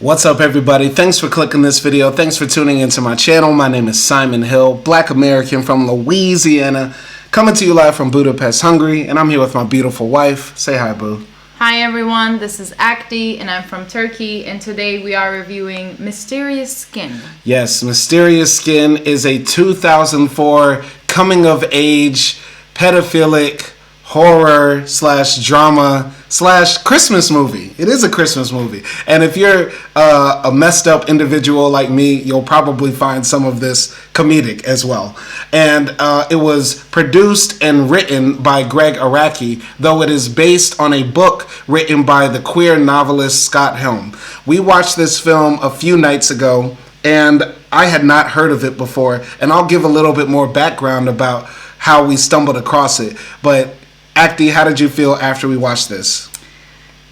What's up, everybody? Thanks for clicking this video. Thanks for tuning into my channel. My name is Simon Hill, Black American from Louisiana, coming to you live from Budapest, Hungary, and I'm here with my beautiful wife. Say hi, boo. Hi everyone, this is Akdi and I'm from Turkey, and today we are reviewing Mysterious Skin. Yes, Mysterious Skin is a 2004 coming-of-age, pedophilic, horror / drama / Christmas movie. It is a Christmas movie. And if you're a messed up individual like me, you'll probably find some of this comedic as well. And it was produced and written by Gregg Araki, though it is based on a book written by the queer novelist Scott Helm. We watched this film a few nights ago, and I had not heard of it before. And I'll give a little bit more background about how we stumbled across it. But Akdi, how did you feel after we watched this?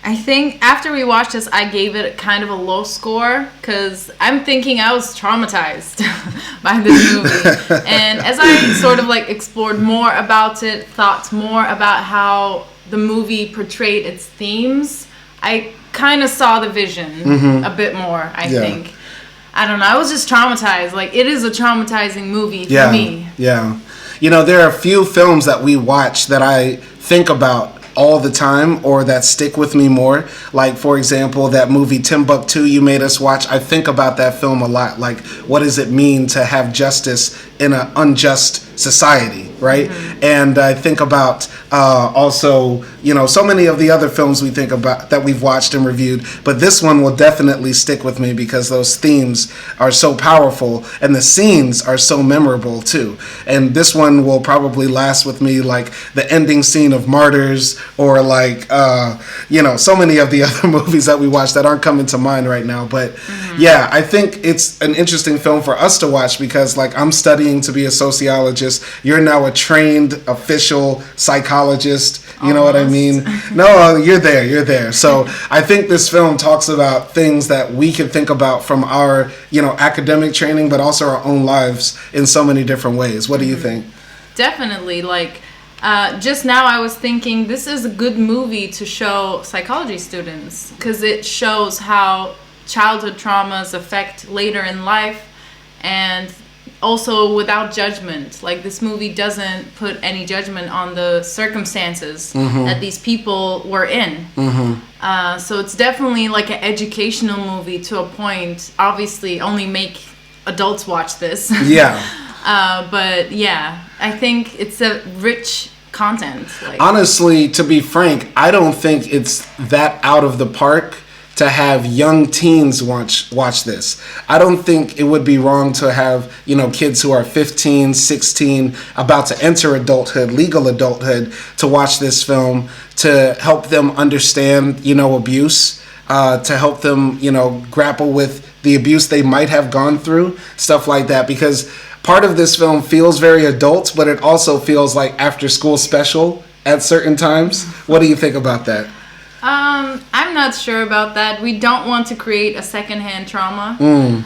I think after we watched this, I gave it kind of a low score because I'm thinking I was traumatized by this movie. And as I sort of explored more about it, thought more about how the movie portrayed its themes, I kind of saw the vision a bit more, I think. I don't know. I was just traumatized. It is a traumatizing movie for me. Yeah. You know, there are a few films that we watch that I think about all the time or that stick with me more. Like, for example, that movie Timbuktu you made us watch. I think about that film a lot. Like, what does it mean to have justice in an unjust society, right? And I think about also, you know, so many of the other films we think about that we've watched and reviewed, but this one will definitely stick with me because those themes are so powerful and the scenes are so memorable too. And this one will probably last with me like the ending scene of Martyrs or you know, so many of the other movies that we watched that aren't coming to mind right now. But yeah, I think it's an interesting film for us to watch because I'm studying to be a sociologist. You're now a trained official psychologist. You know what I mean? No, you're there. So I think this film talks about things that we can think about from our, you know, academic training, but also our own lives in so many different ways. What do you think? Definitely. Just now I was thinking this is a good movie to show psychology students because it shows how childhood traumas affect later in life, and also without judgment. This movie doesn't put any judgment on the circumstances that these people were in. So it's definitely an educational movie to a point. Obviously only make adults watch this. But yeah, I think it's a rich content. Honestly, to be frank, I don't think it's that out of the park to have young teens watch this. I don't think it would be wrong to have, you know, kids who are 15, 16, about to enter adulthood, legal adulthood, to watch this film to help them understand, you know, abuse, to help them, you know, grapple with the abuse they might have gone through, stuff like that. Because part of this film feels very adult, but it also feels like after school special at certain times. What do you think about that? I'm not sure about that. We don't want to create a secondhand trauma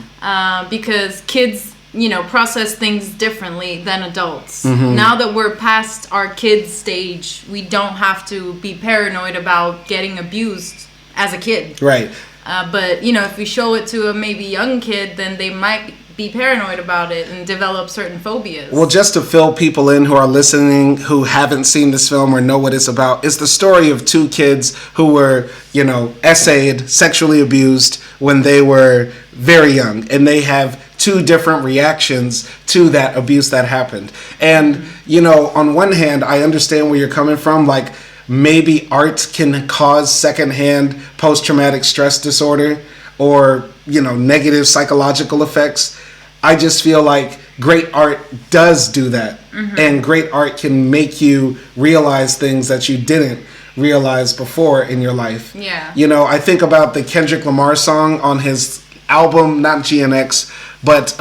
because kids, you know, process things differently than adults. Now that we're past our kids stage, we don't have to be paranoid about getting abused as a kid. Right. But, you know, if we show it to a maybe young kid, then they might be paranoid about it and develop certain phobias. Well, just to fill people in who are listening who haven't seen this film or know what it's about, it's the story of two kids who were, you know, essayed, sexually abused when they were very young, and they have two different reactions to that abuse that happened. And, you know, on one hand, I understand where you're coming from, maybe art can cause secondhand post-traumatic stress disorder or, you know, negative psychological effects. I just feel like great art does do that. And great art can make you realize things that you didn't realize before in your life. Yeah. You know, I think about the Kendrick Lamar song on his album, not GNX, but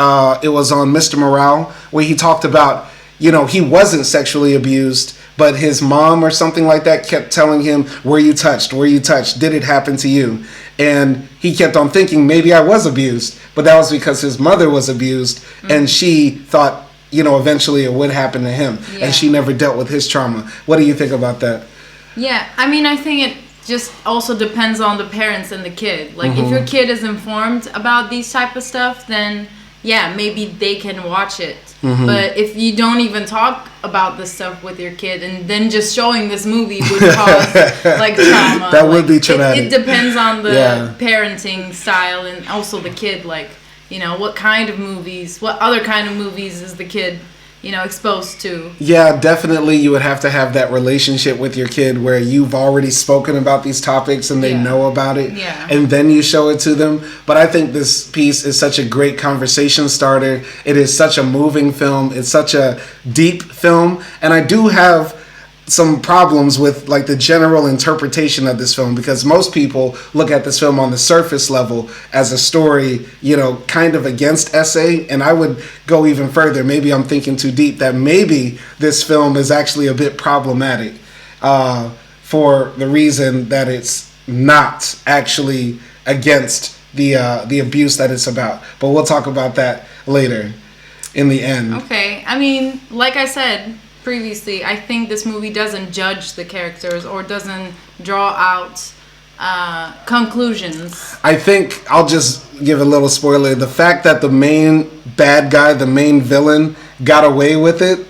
it was on Mr. Morale, where he talked about, you know, he wasn't sexually abused, but his mom or something like that kept telling him, were you touched? Were you touched? Did it happen to you? And he kept on thinking maybe I was abused, but that was because his mother was abused and she thought, you know, eventually it would happen to him, and she never dealt with his trauma. What do you think about that? Yeah, I mean, I think it just also depends on the parents and the kid. Like, if your kid is informed about these type of stuff, then yeah, maybe they can watch it. But if you don't even talk about this stuff with your kid, and then just showing this movie would cause like trauma. That would be traumatic. It depends on the parenting style and also the kid. Like, you know, what other kind of movies is the kid, you know, exposed to? Yeah, definitely. You would have to have that relationship with your kid where you've already spoken about these topics and they know about it. Yeah. And then you show it to them. But I think this piece is such a great conversation starter. It is such a moving film. It's such a deep film. And I do have some problems with like the general interpretation of this film, because most people look at this film on the surface level as a story, you know, kind of against SA, and I would go even further. Maybe I'm thinking too deep, that maybe this film is actually a bit problematic for the reason that it's not actually against the abuse that it's about. But we'll talk about that later in the end. Okay, I mean, like I said previously, I think this movie doesn't judge the characters or doesn't draw out conclusions. I think I'll just give a little spoiler. The fact that the main bad guy, the main villain, got away with it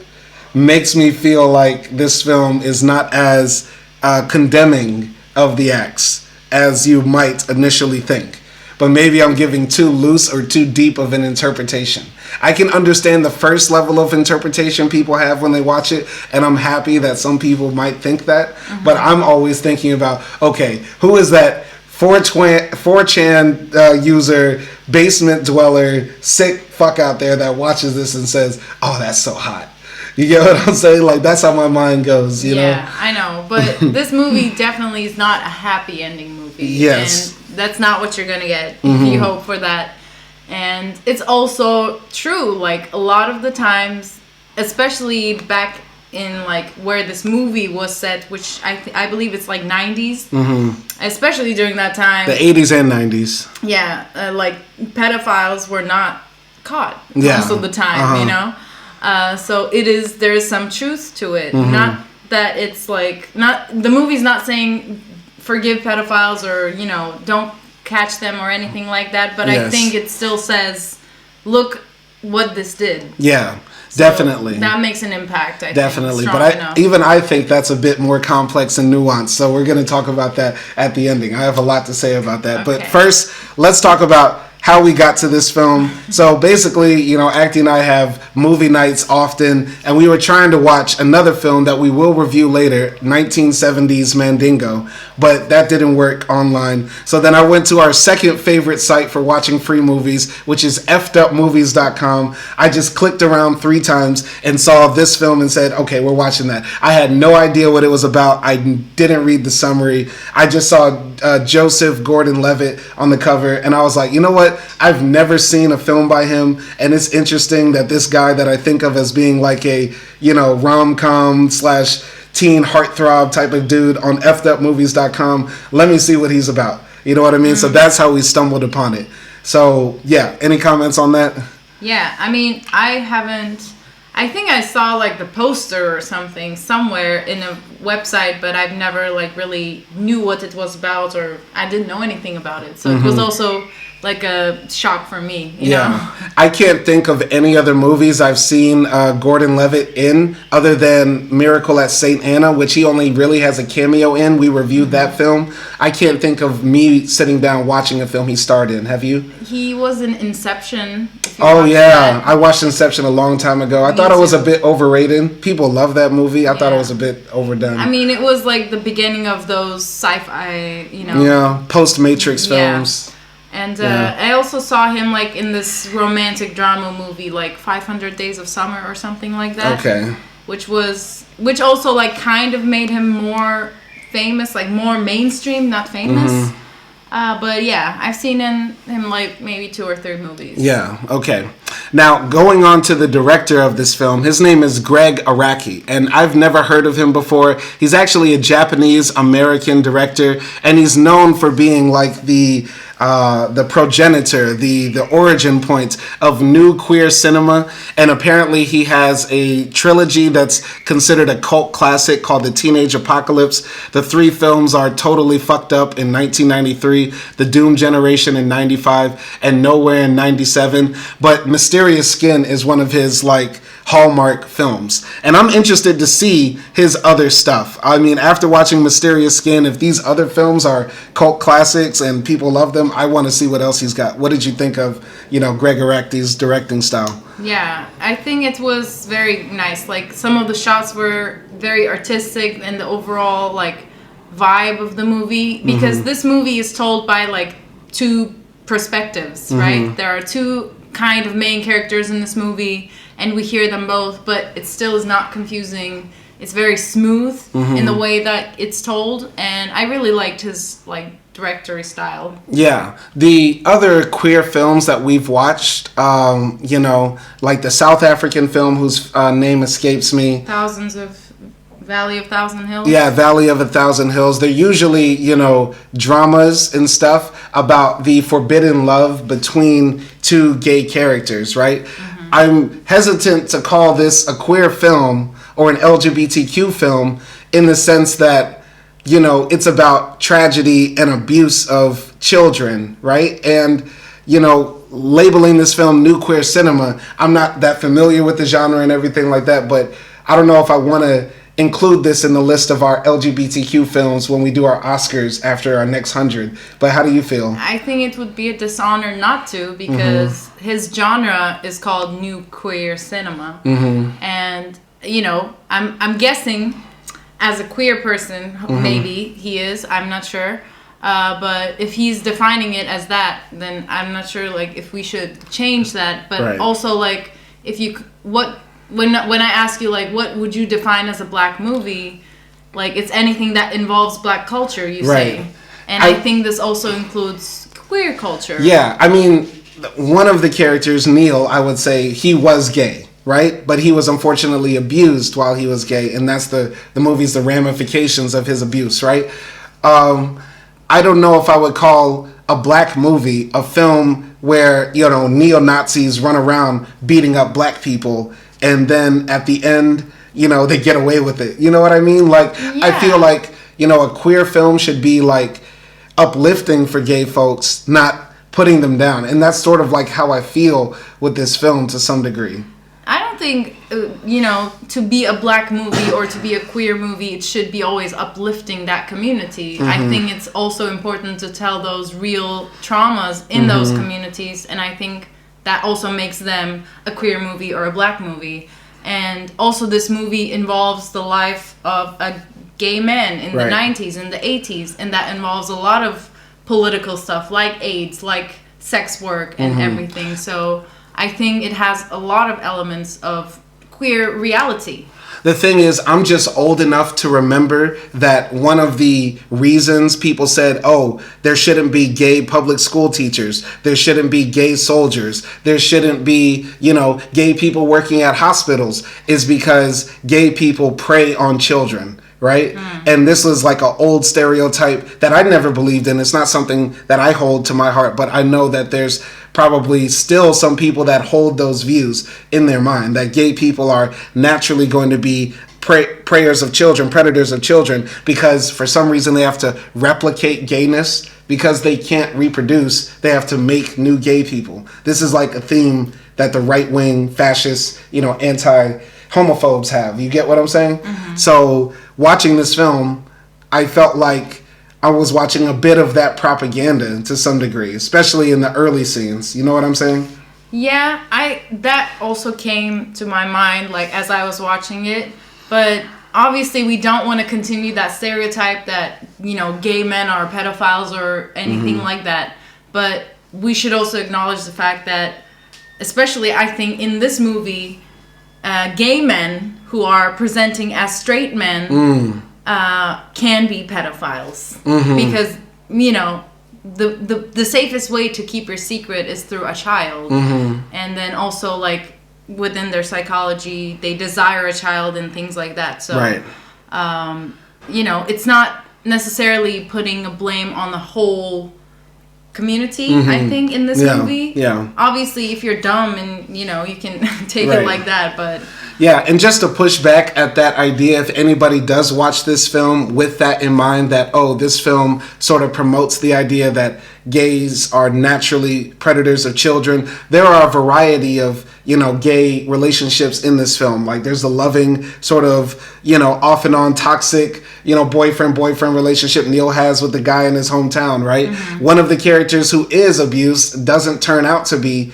makes me feel like this film is not as condemning of the acts as you might initially think. But maybe I'm giving too loose or too deep of an interpretation. I can understand the first level of interpretation people have when they watch it, and I'm happy that some people might think that. But I'm always thinking about, okay, who is that 4chan user, basement dweller, sick fuck out there that watches this and says, oh, that's so hot. You get what I'm saying? Like, that's how my mind goes, you know? Yeah, I know. But this movie definitely is not a happy ending movie. Yes. And that's not what you're going to get if you hope for that. And it's also true, like, a lot of the times, especially back in, like, where this movie was set, which I believe it's, like, 90s. Especially during that time. The 80s and 90s. Yeah, like, pedophiles were not caught most of the time, you know? So there is some truth to it. Not that it's like, the movie's not saying forgive pedophiles or, you know, don't catch them or anything like that, but I think it still says, look what this did. Yeah, so definitely. That makes an impact, I definitely. think. But I think that's a bit more complex and nuanced, so we're going to talk about that at the ending. I have a lot to say about that. Okay. But first, let's talk about how we got to this film. So basically, you know, Akdi and I have movie nights often, and we were trying to watch another film that we will review later, 1970s Mandingo, but that didn't work online. So then I went to our second favorite site for watching free movies, which is effedupmovies.com. I just clicked around 3 times and saw this film and said, okay, we're watching that. I had no idea what it was about. I didn't read the summary. I just saw Joseph Gordon-Levitt on the cover, and I was like, you know what? I've never seen a film by him, and it's interesting that this guy that I think of as being like a, you know, rom-com / teen heartthrob type of dude on effedupmovies.com. Let me see what he's about. You know what I mean? So that's how we stumbled upon it. So yeah, any comments on that? Yeah, I mean, I think I saw like the poster or something somewhere in a website, but I've never like really knew what it was about, or I didn't know anything about it. So it was also like a shock for me, you know? I can't think of any other movies I've seen Gordon-Levitt in other than Miracle at St. Anna, which he only really has a cameo in. We reviewed that film. I can't think of me sitting down watching a film he starred in. Have you? He was in Inception. Oh, yeah. I watched Inception a long time ago. I thought it was a bit overrated. People love that movie. I thought it was a bit overdone. I mean, it was like the beginning of those sci-fi, you know. Yeah, post-Matrix films. And I also saw him like in this romantic drama movie, like 500 Days of Summer or something like that. Okay. Which also like kind of made him more famous, like more mainstream, not famous. But yeah, I've seen him like maybe 2 or 3 movies. Yeah, okay. Now, going on to the director of this film, his name is Gregg Araki, and I've never heard of him before. He's actually a Japanese-American director, and he's known for being like the the progenitor, the origin point of new queer cinema. And apparently he has a trilogy that's considered a cult classic called The Teenage Apocalypse. The 3 films are Totally Fucked Up in 1993, The Doom Generation in 95, and Nowhere in 97. But Mysterious Skin is one of his like Hallmark films. And I'm interested to see his other stuff. I mean, after watching Mysterious Skin, if these other films are cult classics and people love them, I want to see what else he's got. What did you think of, Gregg Araki's directing style? Yeah, I think it was very nice. Like, some of the shots were very artistic and the overall, like, vibe of the movie. Because this movie is told by, like, 2 perspectives, right? There are 2 kind of main characters in this movie, and we hear them both, but it still is not confusing. It's very smooth in the way that it's told, and I really liked his like directory style. Yeah, the other queer films that we've watched, like the South African film whose name escapes me, Valley of Thousand Hills. Yeah, Valley of a Thousand Hills. They're usually, dramas and stuff about the forbidden love between 2 gay characters, right? I'm hesitant to call this a queer film or an LGBTQ film in the sense that, it's about tragedy and abuse of children, right? And, labeling this film new queer cinema, I'm not that familiar with the genre and everything like that, but I don't know if I want to include this in the list of our LGBTQ films when we do our Oscars after our next 100. But how do you feel? I think it would be a dishonor not to, because his genre is called new queer cinema. And, I'm guessing as a queer person, maybe he is, I'm not sure. But if he's defining it as that, then I'm not sure, like, if we should change that. But also, like, when I ask you, like, what would you define as a black movie, like, it's anything that involves black culture, you say. And I think this also includes queer culture. Yeah, I mean, one of the characters, Neil, I would say he was gay, right? But he was unfortunately abused while he was gay, and that's the movie's the ramifications of his abuse, right? I don't know if I would call a black movie a film where, neo-Nazis run around beating up black people, and then at the end, they get away with it. You know what I mean? Like, I feel like, a queer film should be, like, uplifting for gay folks, not putting them down. And that's sort of like how I feel with this film to some degree. I don't think, to be a black movie or to be a queer movie, it should be always uplifting that community. I think it's also important to tell those real traumas in those communities. And I think that also makes them a queer movie or a black movie. And also this movie involves the life of a gay man in the 90s and the 80s. And that involves a lot of political stuff like AIDS, like sex work and everything. So I think it has a lot of elements of queer reality. The thing is, I'm just old enough to remember that one of the reasons people said, oh, there shouldn't be gay public school teachers, there shouldn't be gay soldiers, there shouldn't be, gay people working at hospitals, is because gay people prey on children. Right? And this was like an old stereotype that I never believed in. It's not something that I hold to my heart, but I know that there's probably still some people that hold those views in their mind, that gay people are naturally going to be preyers of children, predators of children, because for some reason they have to replicate gayness. Because they can't reproduce, they have to make new gay people. This is like a theme that the right-wing fascists, anti-homophobes have. You get what I'm saying? So watching this film, I felt like I was watching a bit of that propaganda to some degree, especially in the early scenes. You know what I'm saying? Yeah, that also came to my mind, like, as I was watching it. But obviously we don't want to continue that stereotype that, gay men are pedophiles or anything like that. But we should also acknowledge the fact that, especially I think in this movie, gay men who are presenting as straight men can be pedophiles. Because, the safest way to keep your secret is through a child. And then also, like, within their psychology, they desire a child and things like that. So, it's not necessarily putting a blame on the whole community, I think, in this movie. Yeah. Obviously, if you're dumb and, you know, you can take it like that, but... Yeah, and just to push back at that idea, if anybody does watch this film with that in mind, that, oh, this film sort of promotes the idea that gays are naturally predators of children, there are a variety of, you know, gay relationships in this film. Like, there's a loving sort of, you know, off and on toxic, you know, boyfriend relationship Neil has with the guy in his hometown, right? Mm-hmm. One of the characters who is abused doesn't turn out to be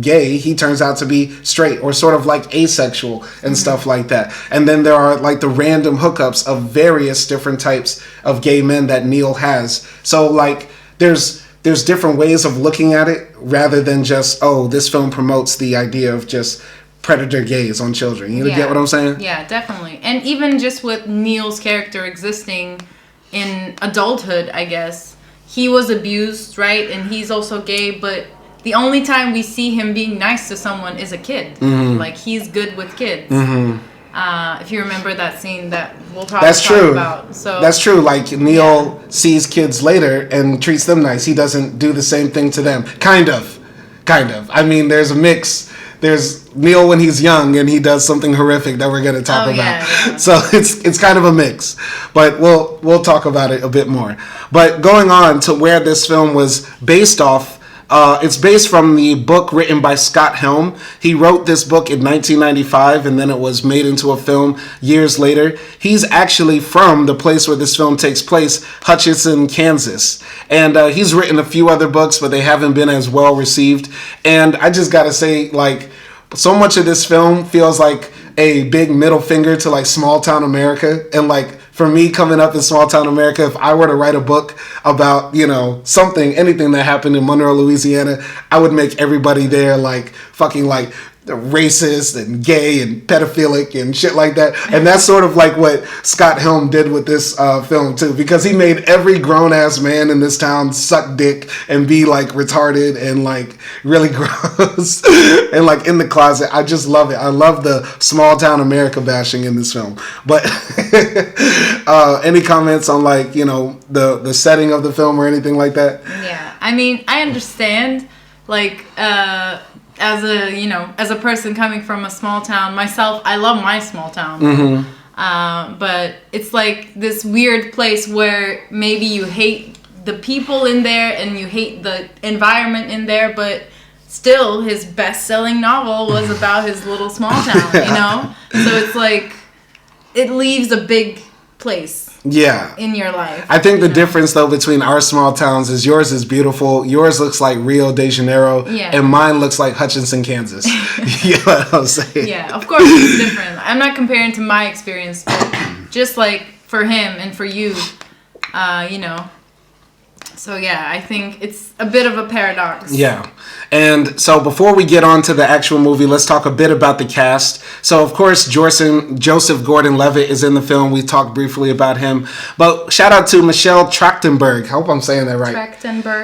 gay. He turns out to be straight or sort of like asexual and stuff like that. And then there are like the random hookups of various different types of gay men that Neil has. So like there's different ways of looking at it rather than just, oh, this film promotes the idea of just predator gaze on children. You get what I'm saying? Yeah, definitely. And even just with Neil's character existing in adulthood, I guess, he was abused, right? And he's also gay, but the only time we see him being nice to someone is a kid. Mm-hmm. Like, he's good with kids. Mm-hmm. If you remember that scene that we'll probably talk about. So that's true. Like, Neil sees kids later and treats them nice. He doesn't do the same thing to them. Kind of. I mean, there's a mix. There's Neil when he's young and he does something horrific that we're going to talk about. Yeah. So it's kind of a mix. But we'll talk about it a bit more. But going on to where this film was based off, it's based from the book written by Scott Helm. He wrote this book in 1995 and then it was made into a film years later. He's actually from the place where this film takes place, Hutchinson, Kansas. And he's written a few other books, but they haven't been as well received. And I just gotta say, like, so much of this film feels like a big middle finger to like small town America. And like, for me coming up in small town America, if I were to write a book about, you know, anything that happened in Monroe, Louisiana, I would make everybody there like fucking like racist and gay and pedophilic and shit like that. And that's sort of like what Scott Helm did with this film too, because he made every grown-ass man in this town suck dick and be like retarded and like really gross and like in the closet. I just love it. I love the small town America bashing in this film. But any comments on like, you know, the setting of the film or anything like that? Yeah, I mean, I understand, like, as a person coming from a small town myself, I love my small town. Mm-hmm. But it's like this weird place where maybe you hate the people in there and you hate the environment in there, but still his best-selling novel was about his little small town, you know? So it's like, it leaves a big place. Yeah. In your life. I think the difference though between our small towns is yours is beautiful. Yours looks like Rio de Janeiro. Yeah. And mine looks like Hutchinson, Kansas. You know what I'm saying? Yeah, of course it's different. I'm not comparing to my experience, but just like for him and for you, you know. So yeah, I think it's a bit of a paradox. Yeah. And so before we get on to the actual movie, let's talk a bit about the cast. So of course, Joseph Gordon-Levitt is in the film. We talked briefly about him. But shout out to Michelle Trachtenberg. I hope I'm saying that right.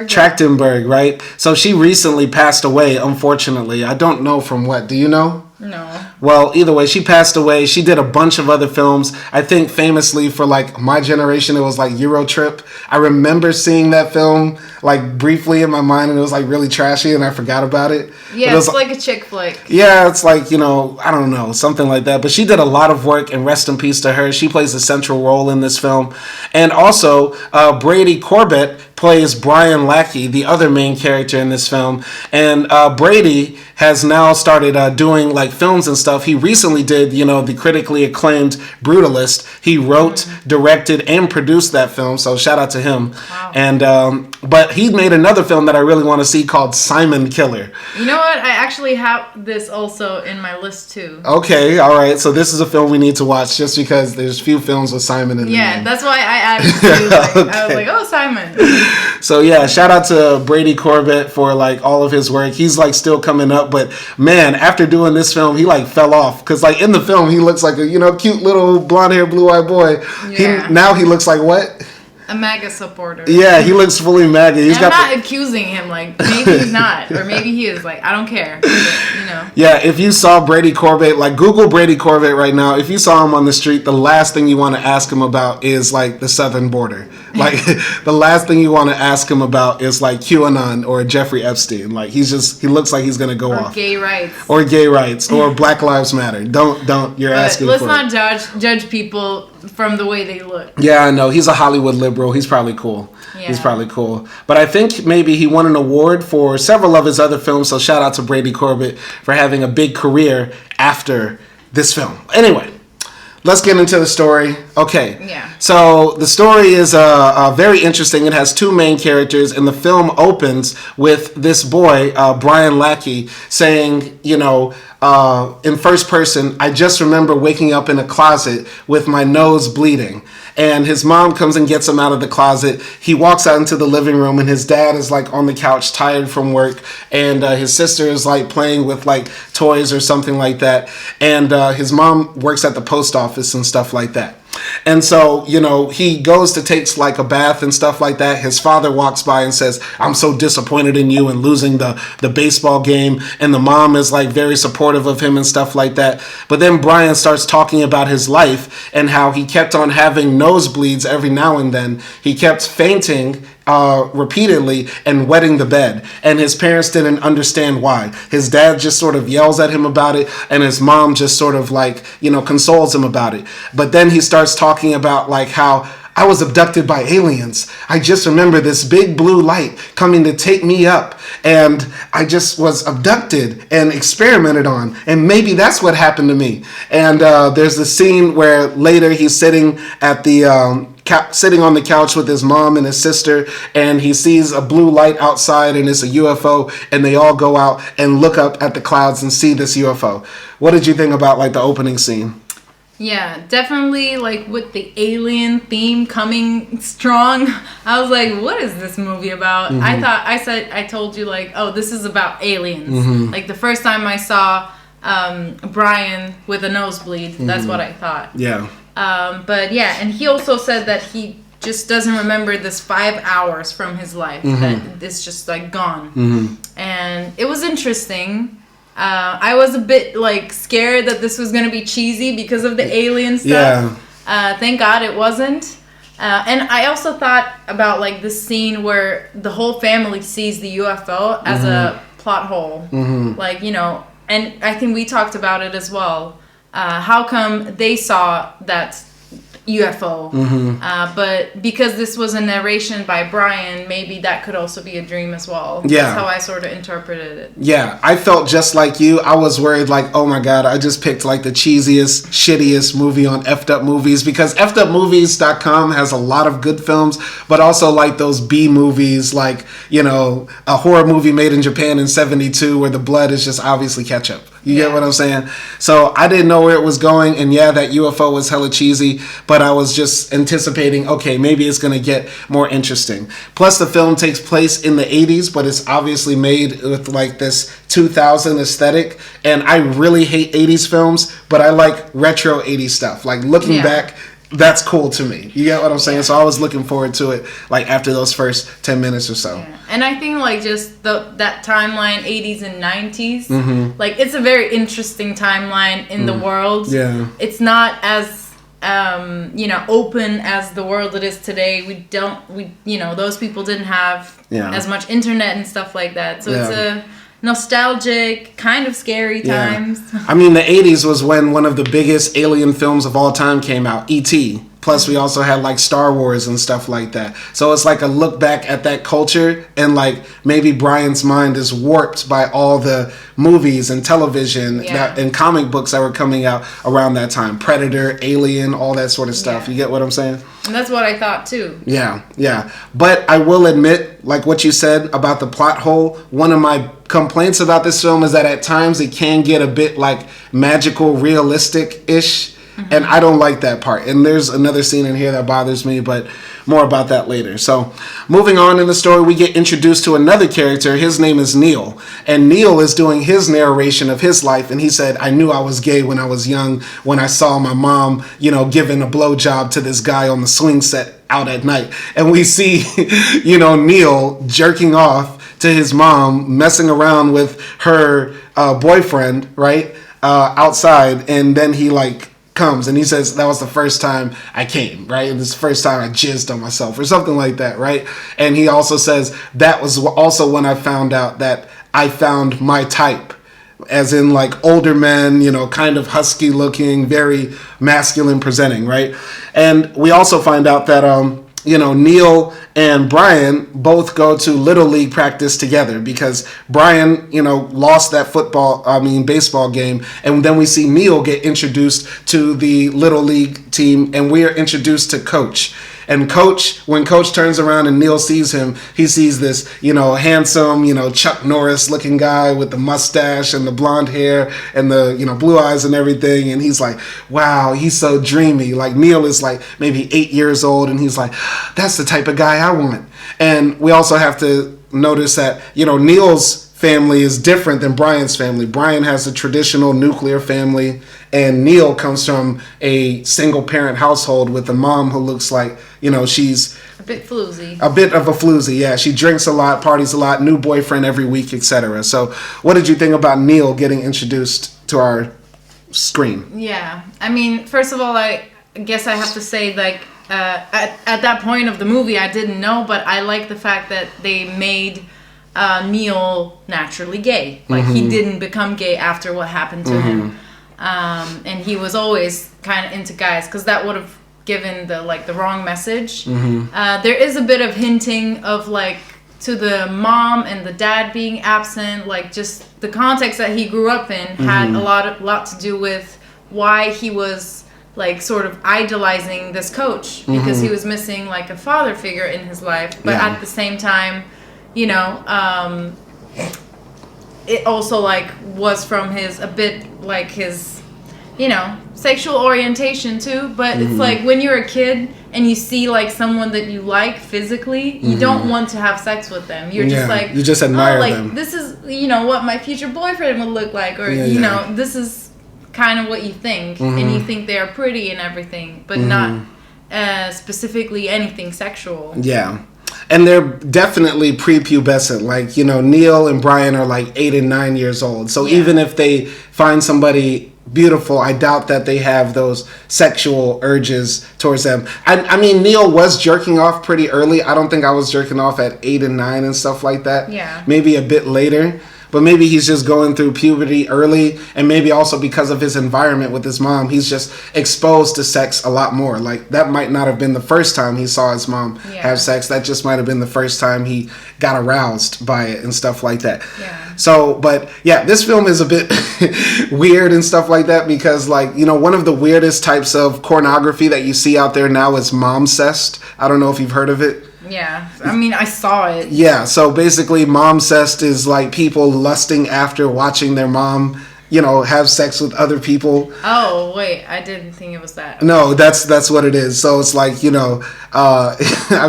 Trachtenberg, right? So she recently passed away, unfortunately. I don't know from what. Do you know? No. Well, either way, she passed away. She did a bunch of other films. I think famously for like my generation, it was like Euro Trip. I remember seeing that film like briefly in my mind and it was like really trashy and I forgot about it. Yeah, it's like a chick flick. Yeah, it's like, you know, I don't know, something like that. But she did a lot of work and rest in peace to her. She plays a central role in this film. And also, Brady Corbett plays Brian Lackey, the other main character in this film. And Brady has now started doing like films and stuff. He recently did, you know, the critically acclaimed Brutalist. He wrote, directed, and produced that film. So shout out to him. Wow. And but he made another film that I really want to see called Simon Killer. You know what? I actually have this also in my list too. Okay, all right. So this is a film we need to watch just because there's few films with Simon in it. Yeah, that's why I added it too. Like, okay. I was like, oh, Simon. So yeah, shout out to Brady Corbett for like all of his work. He's like still coming up, but man, after doing this film, he like fell off because like in the film he looks like a, you know, cute little blonde hair, blue eyed boy. Yeah. Now he looks like what? a MAGA supporter. Yeah, he looks fully MAGA. I'm not accusing him. Like, maybe he's not. Or maybe he is. Like, I don't care. But, you know. Yeah, if you saw Brady Corbett, like, Google Brady Corbett right now. If you saw him on the street, the last thing you want to ask him about is, like, the southern border. Like, the last thing you want to ask him about is, like, QAnon or Jeffrey Epstein. Like, he looks like he's going to go off. Or gay rights. Or Black Lives Matter. Don't. You're asking for it. Let's not judge people from the way they look. Yeah, I know. He's a Hollywood liberal. He's probably cool. Yeah. He's probably cool. But I think maybe he won an award for several of his other films, so shout out to Brady Corbett for having a big career after this film. Anyway, let's get into the story. Okay. Yeah. So the story is very interesting. It has two main characters, and the film opens with this boy, Brian Lackey, saying, you know, in first person, I just remember waking up in a closet with my nose bleeding. And his mom comes and gets him out of the closet. He walks out into the living room, and his dad is like on the couch, tired from work. And his sister is like playing with like toys or something like that. And his mom works at the post office and stuff like that. And so, you know, he goes to take like a bath and stuff like that. His father walks by and says, I'm so disappointed in you and losing the baseball game. And the mom is like very supportive of him and stuff like that. But then Brian starts talking about his life and how he kept on having nosebleeds every now and then. He kept fainting repeatedly and wetting the bed, and his parents didn't understand why. His dad just sort of yells at him about it, and his mom just sort of like, you know, consoles him about it. But then he starts talking about like how I was abducted by aliens. I just remember this big blue light coming to take me up, and I just was abducted and experimented on, and maybe that's what happened to me. And there's the scene where later he's sitting at the sitting on the couch with his mom and his sister, and he sees a blue light outside, and it's a UFO, and they all go out and look up at the clouds and see this UFO. What did you think about like the opening scene? Yeah, definitely, like, with the alien theme coming strong, I was like, what is this movie about? Mm-hmm. I told you, like, oh, this is about aliens. Mm-hmm. Like, the first time I saw Brian with a nosebleed, mm-hmm. that's what I thought. Yeah. But yeah, and he also said that he just doesn't remember this 5 hours from his life, mm-hmm. that it's just, like, gone. Mm-hmm. And it was interesting. I was a bit like scared that this was going to be cheesy because of the alien stuff. Yeah. Thank God it wasn't. And I also thought about like the scene where the whole family sees the UFO as mm-hmm. a plot hole. Mm-hmm. Like, you know, and I think we talked about it as well. How come they saw that UFO? Mm-hmm. But because this was a narration by Brian, maybe that could also be a dream as well. Yeah. That's how I sort of interpreted it. Yeah, I felt just like you. I was worried like, oh my God, I just picked like the cheesiest, shittiest movie on effed up movies, because efkedupmovies.com has a lot of good films, but also like those B movies, like, you know, a horror movie made in Japan in 1972 where the blood is just obviously ketchup. You get what I'm saying? So I didn't know where it was going, and yeah, that UFO was hella cheesy, but I was just anticipating, okay, maybe it's going to get more interesting. Plus, the film takes place in the 80s, but it's obviously made with like this 2000 aesthetic, and I really hate 80s films, but I like retro 80s stuff. Like looking back, that's cool to me. You get what I'm saying? So I was looking forward to it, like after those first 10 minutes or so. Yeah. And I think like just that timeline, 80s and 90s, mm-hmm. like it's a very interesting timeline in the world. Yeah. It's not as you know, open as the world it is today. We you know, those people didn't have as much internet and stuff like that. So it's a nostalgic, kind of scary times. I mean, the 80s was when one of the biggest alien films of all time came out, E.T. Plus, we also had like Star Wars and stuff like that. So it's like a look back at that culture, and like maybe Brian's mind is warped by all the movies and television and comic books that were coming out around that time. Predator, Alien, all that sort of stuff. You get what I'm saying? And that's what I thought too. Yeah. But I will admit, like what you said about the plot hole, one of my complaints about this film is that at times it can get a bit like magical, realistic-ish. Mm-hmm. And I don't like that part. And there's another scene in here that bothers me, but more about that later. So moving on in the story, we get introduced to another character. His name is Neil. And Neil is doing his narration of his life. And he said, I knew I was gay when I was young, when I saw my mom, you know, giving a blowjob to this guy on the swing set out at night. And we see, Neil jerking off to his mom, messing around with her boyfriend, right, outside. And then he comes and he says, that was the first time I came, right? And this is the first time I jizzed on myself or something like that, right? And he also says, that was also when I found out that I found my type, as in older men, kind of husky looking, very masculine presenting, right? And we also find out that, Neil and Brian both go to Little League practice together because Brian, lost that baseball game. And then we see Neil get introduced to the Little League team, and we are introduced to Coach. And when Coach turns around and Neil sees him, he sees this, handsome, Chuck Norris looking guy with the mustache and the blonde hair and the, blue eyes and everything. And he's like, wow, he's so dreamy. Neil is maybe 8 years old, and he's like, that's the type of guy I want. And we also have to notice that, Neil's family is different than Brian's family. Brian has a traditional nuclear family, and Neil comes from a single parent household with a mom who looks like, she's a bit floozy. A bit of a floozy, yeah. She drinks a lot, parties a lot, new boyfriend every week, etc. So what did you think about Neil getting introduced to our screen? Yeah. I mean, first of all, I guess I have to say, at that point of the movie, I didn't know, but I like the fact that they made Neil naturally gay. He didn't become gay after what happened to him. And he was always kind of into guys, because that would have given the wrong message. There is a bit of hinting of to the mom and the dad being absent, just the context that he grew up in had a lot to do with why he was sort of idolizing this coach, because he was missing a father figure in his life. But at the same time, it also was from his sexual orientation too. But it's when you're a kid and you see someone that you like physically, you don't want to have sex with them. You're just you just admire them. This is what my future boyfriend would look like, or this is kind of what you think, and you think they're pretty and everything, but not specifically anything sexual. Yeah. And they're definitely prepubescent. Neil and Brian are 8 and 9 years old. So even if they find somebody beautiful, I doubt that they have those sexual urges towards them. I mean, Neil was jerking off pretty early. I don't think I was jerking off at 8 and 9 and stuff like that. Yeah. Maybe a bit later. But maybe he's just going through puberty early, and maybe also because of his environment with his mom, he's just exposed to sex a lot more. That might not have been the first time he saw his mom have sex. That just might have been the first time he got aroused by it and stuff like that. Yeah. So, but yeah, this film is a bit weird and stuff like that because, one of the weirdest types of pornography that you see out there now is momcest. I don't know if you've heard of it. Yeah, I mean, I saw it. Yeah, so basically momcest is people lusting after watching their mom, have sex with other people. Oh, wait, I didn't think it was that. Okay. No, that's what it is. So it's I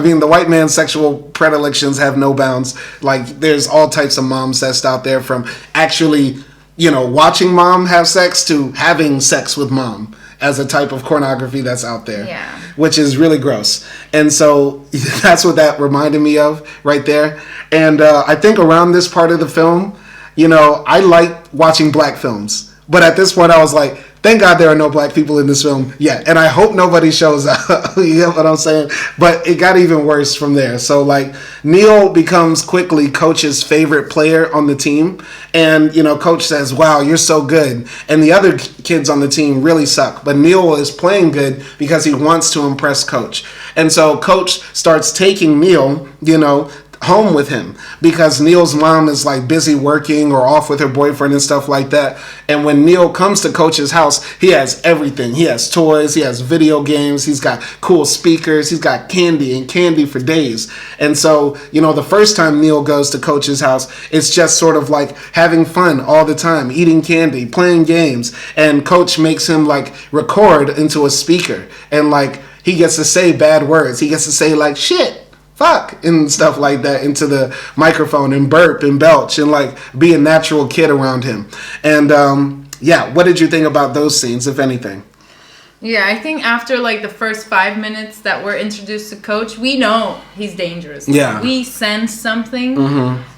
mean, the white man's sexual predilections have no bounds. There's all types of momcest out there, from actually, watching mom have sex to having sex with mom, as a type of pornography that's out there, which is really gross. And so that's what that reminded me of right there. And I think around this part of the film, I like watching black films. But at this point, I was like, thank God there are no black people in this film yet. And I hope nobody shows up. You know what I'm saying? But it got even worse from there. So, Neil becomes quickly Coach's favorite player on the team. And, Coach says, wow, you're so good. And the other kids on the team really suck. But Neil is playing good because he wants to impress Coach. And so Coach starts taking Neil, home with him because Neil's mom is busy working or off with her boyfriend and stuff like that. And when Neil comes to Coach's house, he has everything. He has toys, he has video games, he's got cool speakers, he's got candy for days. And so, the first time Neil goes to Coach's house, it's just sort of having fun all the time, eating candy, playing games. And Coach makes him record into a speaker, and he gets to say bad words. He gets to say shit, fuck, and stuff like that into the microphone, and burp and belch, and be a natural kid around him. And what did you think about those scenes, if anything? Yeah, I think after like the first 5 minutes that we're introduced to Coach, we know he's dangerous. Yeah. We sense something.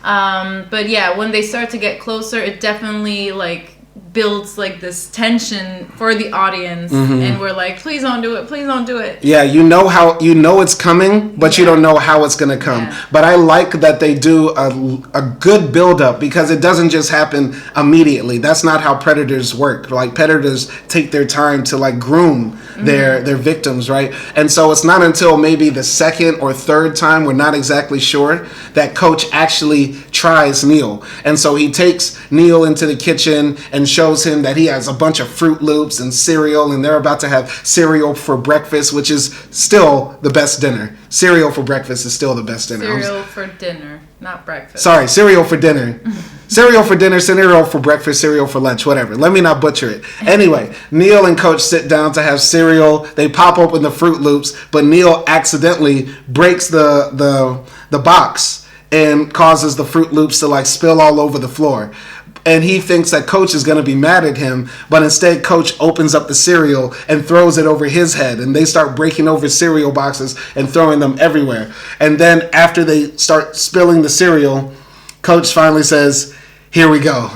But yeah, when they start to get closer, it definitely like builds like this tension for the audience, and we're like, please don't do it, please don't do it. Yeah, you know it's coming, but you don't know how it's gonna come. Yeah. But I like that they do a good build up, because it doesn't just happen immediately. That's not how predators work. Like, predators take their time to like groom their victims, right? And so it's not until maybe the second or third time, we're not exactly sure, that Coach actually tries Neil. And so he takes Neil into the kitchen and shows him that he has a bunch of Fruit Loops and cereal, and they're about to have cereal for breakfast, which is still the best dinner. Cereal for breakfast is still the best dinner. Cereal for dinner, not breakfast. Sorry, cereal for dinner. Cereal for dinner, cereal for breakfast, cereal for lunch, whatever. Let me not butcher it. Anyway, Neil and Coach sit down to have cereal. They pop open the Fruit Loops, but Neil accidentally breaks the box and causes the Fruit Loops to like spill all over the floor. And he thinks that Coach is going to be mad at him, but instead Coach opens up the cereal and throws it over his head, and they start breaking over cereal boxes and throwing them everywhere. And then after they start spilling the cereal, Coach finally says, "Here we go.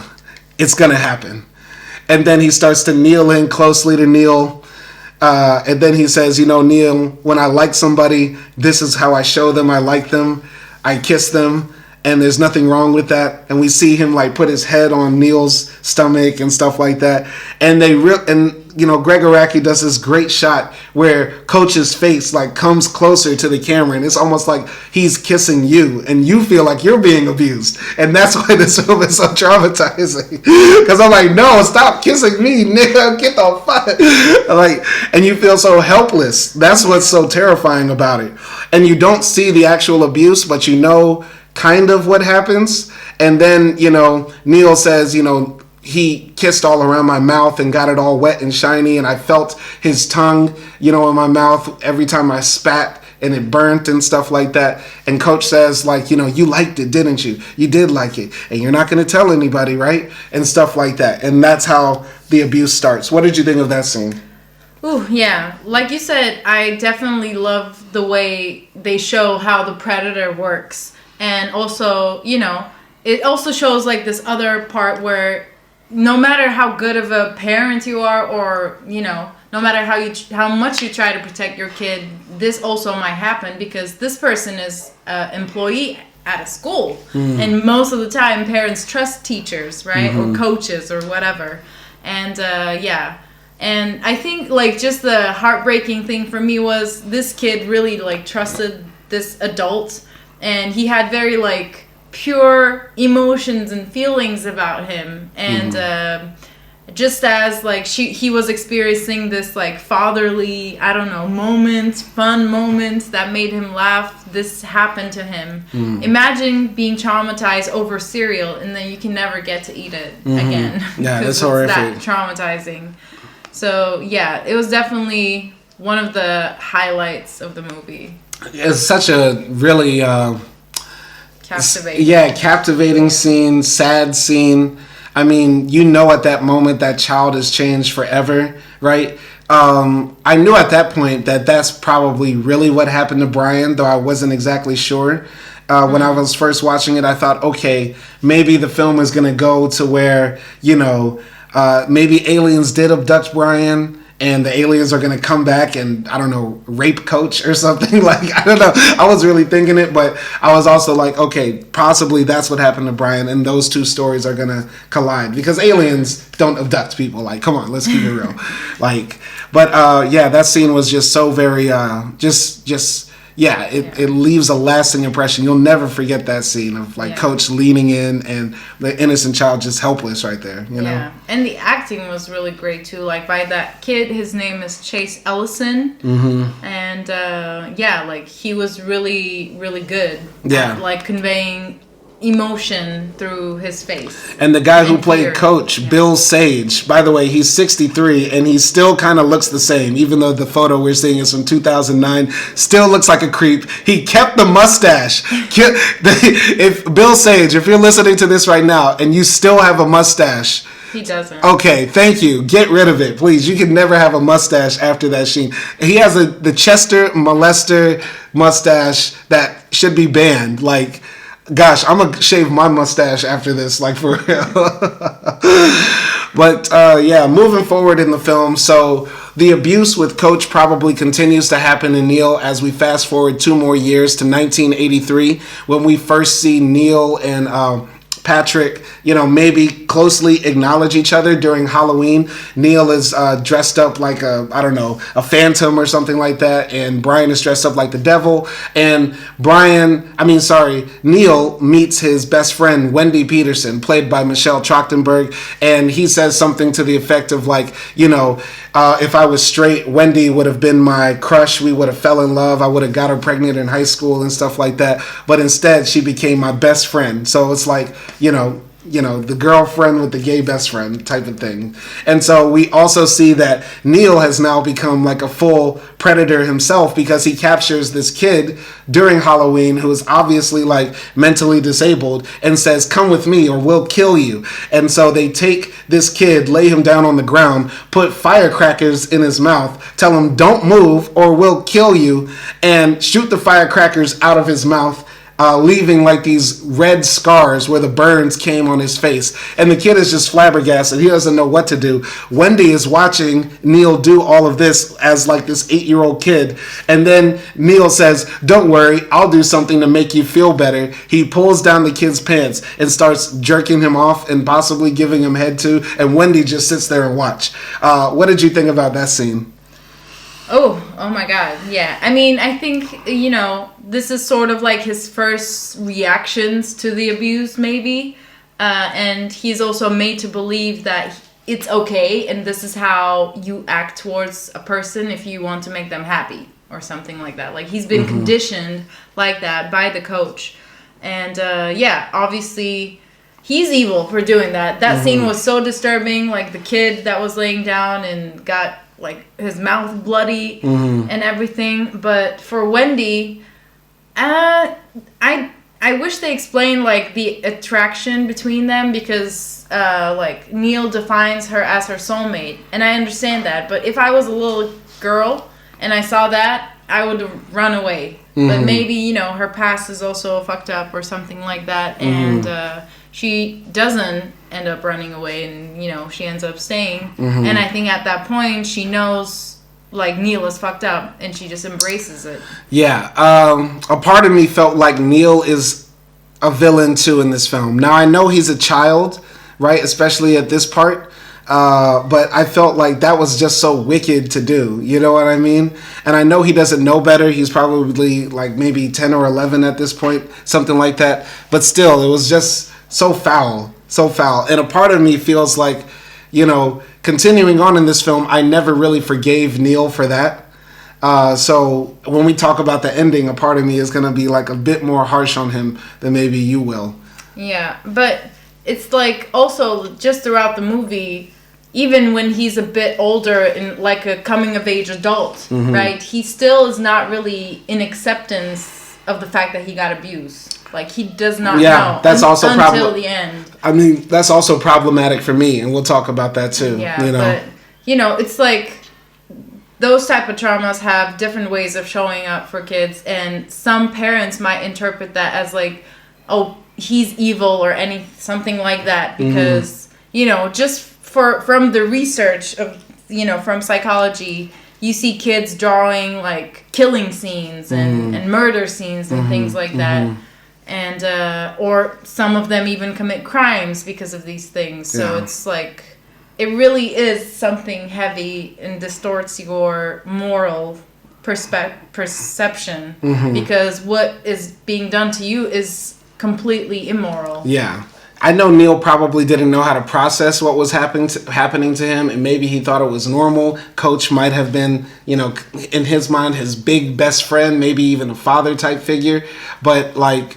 It's going to happen." And then he starts to kneel in closely to Neil. And then he says, "Neil, when I like somebody, this is how I show them I like them. I kiss them. And there's nothing wrong with that." And we see him like put his head on Neil's stomach and stuff like that. And Gregg Araki does this great shot where Coach's face like comes closer to the camera, and it's almost like he's kissing you, and you feel like you're being abused. And that's why this film is so traumatizing. Because I'm like, no, stop kissing me, nigga, get the fuck. Like, and you feel so helpless. That's what's so terrifying about it. And you don't see the actual abuse, but you know kind of what happens. And then Neil says he kissed all around my mouth and got it all wet and shiny, and I felt his tongue in my mouth every time I spat, and it burnt and stuff like that. And Coach says you liked it, didn't you? You did like it, and you're not going to tell anybody, right? And stuff like that. And that's how the abuse starts. What did you think of that scene? Ooh, yeah. Like you said, I definitely love the way they show how the predator works. And also, it also shows like this other part where no matter how good of a parent you are, or, no matter how much you try to protect your kid, this also might happen, because this person is an employee at a school. And most of the time parents trust teachers, right? Or coaches or whatever. And and I think like just the heartbreaking thing for me was this kid really like trusted this adult, and he had very like pure emotions and feelings about him. And just as like he was experiencing this like fatherly, I don't know, fun moments that made him laugh, this happened to him. Imagine being traumatized over cereal and then you can never get to eat it again. Yeah, that's horrific. That traumatizing. So yeah, it was definitely one of the highlights of the movie. It's such a really captivating scene, sad scene. I mean, at that moment that child is changed forever, right? I knew at that point that that's probably really what happened to Brian, though I wasn't exactly sure. When I was first watching it, I thought, okay, maybe the film is going to go to where, maybe aliens did abduct Brian, and the aliens are going to come back and, I don't know, rape Coach or something. Like, I don't know. I was really thinking it, but I was also like, okay, possibly that's what happened to Brian, and those two stories are going to collide, because aliens don't abduct people. Like, come on, let's keep it real. That scene was just so very, it leaves a lasting impression. You'll never forget that scene of Coach leaning in and the innocent child just helpless right there, Yeah, and the acting was really great too. Like by that kid, his name is Chase Ellison, and he was really, really good. At, conveying emotion through his face. And the guy who played Coach, Bill Sage, by the way, he's 63 and he still kind of looks the same, even though the photo we're seeing is from 2009. Still looks like a creep. He kept the mustache. If Bill Sage, if you're listening to this right now and you still have a mustache, He doesn't. Okay, thank you. Get rid of it, please. You can never have a mustache after that scene. He has the Chester molester mustache that should be banned. Like, gosh, I'm gonna shave my mustache after this, like, for real. But yeah, moving forward in the film, so the abuse with Coach probably continues to happen in Neil as we fast forward 2 more years to 1983 when we first see Neil and Patrick, maybe closely acknowledge each other during Halloween. Neil is dressed up like a phantom or something like that, and Brian is dressed up like the devil. And Neil meets his best friend, Wendy Peterson, played by Michelle Trachtenberg, and he says something to the effect of like, if I was straight, Wendy would have been my crush. We would have fell in love. I would have got her pregnant in high school and stuff like that. But instead, she became my best friend. So it's like, the girlfriend with the gay best friend type of thing. And so we also see that Neil has now become like a full predator himself because he captures this kid during Halloween who is obviously like mentally disabled and says, "Come with me or we'll kill you." And so they take this kid, lay him down on the ground, put firecrackers in his mouth, tell him, "Don't move or we'll kill you," and shoot the firecrackers out of his mouth, leaving like these red scars where the burns came on his face. And the kid is just flabbergasted. He doesn't know what to do. Wendy is watching Neil do all of this as like this 8-year-old kid. And then Neil says, "Don't worry, I'll do something to make you feel better." He pulls down the kid's pants and starts jerking him off and possibly giving him head to. And Wendy just sits there and watch. What did you think about that scene? Oh my God. Yeah. I mean, I think, this is sort of like his first reactions to the abuse, maybe. And he's also made to believe that it's okay and this is how you act towards a person if you want to make them happy or something like that. Like, he's been conditioned like that by the coach. And, obviously, he's evil for doing that. That scene was so disturbing. Like, the kid that was laying down and got like his mouth bloody and everything. But for Wendy, I wish they explained like the attraction between them because like Neil defines her as her soulmate, and I understand that. But if I was a little girl and I saw that, I would run away. But maybe her past is also fucked up or something like that, and she doesn't end up running away, and she ends up staying. And I think at that point she knows like Neil is fucked up and she just embraces it. Yeah. A part of me felt like Neil is a villain too in this film. Now I know he's a child, right, especially at this part, but I felt like that was just so wicked to do, you know what I mean? And I know he doesn't know better. He's probably like maybe 10 or 11 at this point, something like that, but still, it was just so foul. And a part of me feels like, continuing on in this film, I never really forgave Neil for that. So when we talk about the ending, a part of me is going to be like a bit more harsh on him than maybe you will. Yeah, but it's like also just throughout the movie, even when he's a bit older and like a coming of age adult, right? He still is not really in acceptance of the fact that he got abused. Like, he does not know that's also until the end. I mean, that's also problematic for me, and we'll talk about that too. Yeah, but, it's like those type of traumas have different ways of showing up for kids, and some parents might interpret that as like, oh, he's evil or something like that, because, just from the research of, from psychology, you see kids drawing like killing scenes and murder scenes and things like that. And or some of them even commit crimes because of these things. So it's like, it really is something heavy and distorts your moral perception because what is being done to you is completely immoral. Yeah. I know Neil probably didn't know how to process what was happening to him, and maybe he thought it was normal. Coach might have been, in his mind, his big best friend, maybe even a father type figure. But like,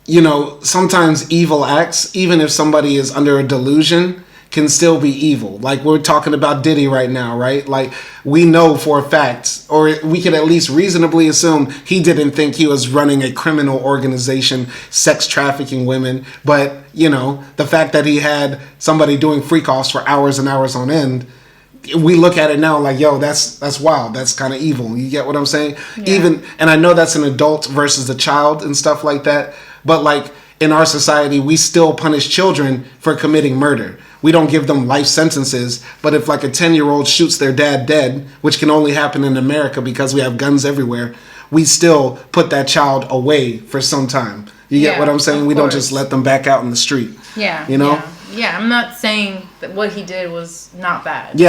sometimes evil acts, even if somebody is under a delusion, can still be evil. Like we're talking about Diddy right now, right? Like we know for a fact, or we can at least reasonably assume he didn't think he was running a criminal organization, sex trafficking women. But, you know, the fact that he had somebody doing freak offs for hours and hours on end, we look at it now like, yo, that's wild. That's kind of evil. You get what I'm saying? Yeah. And I know that's an adult versus a child and stuff like that. But like in our society, we still punish children for committing murder. We don't give them life sentences. But if like a 10-year-old shoots their dad dead, which can only happen in America because we have guns everywhere, we still put that child away for some time. You get what I'm saying? We don't just let them back out in the street. Yeah. You know? Yeah, I'm not saying that what he did was not bad. We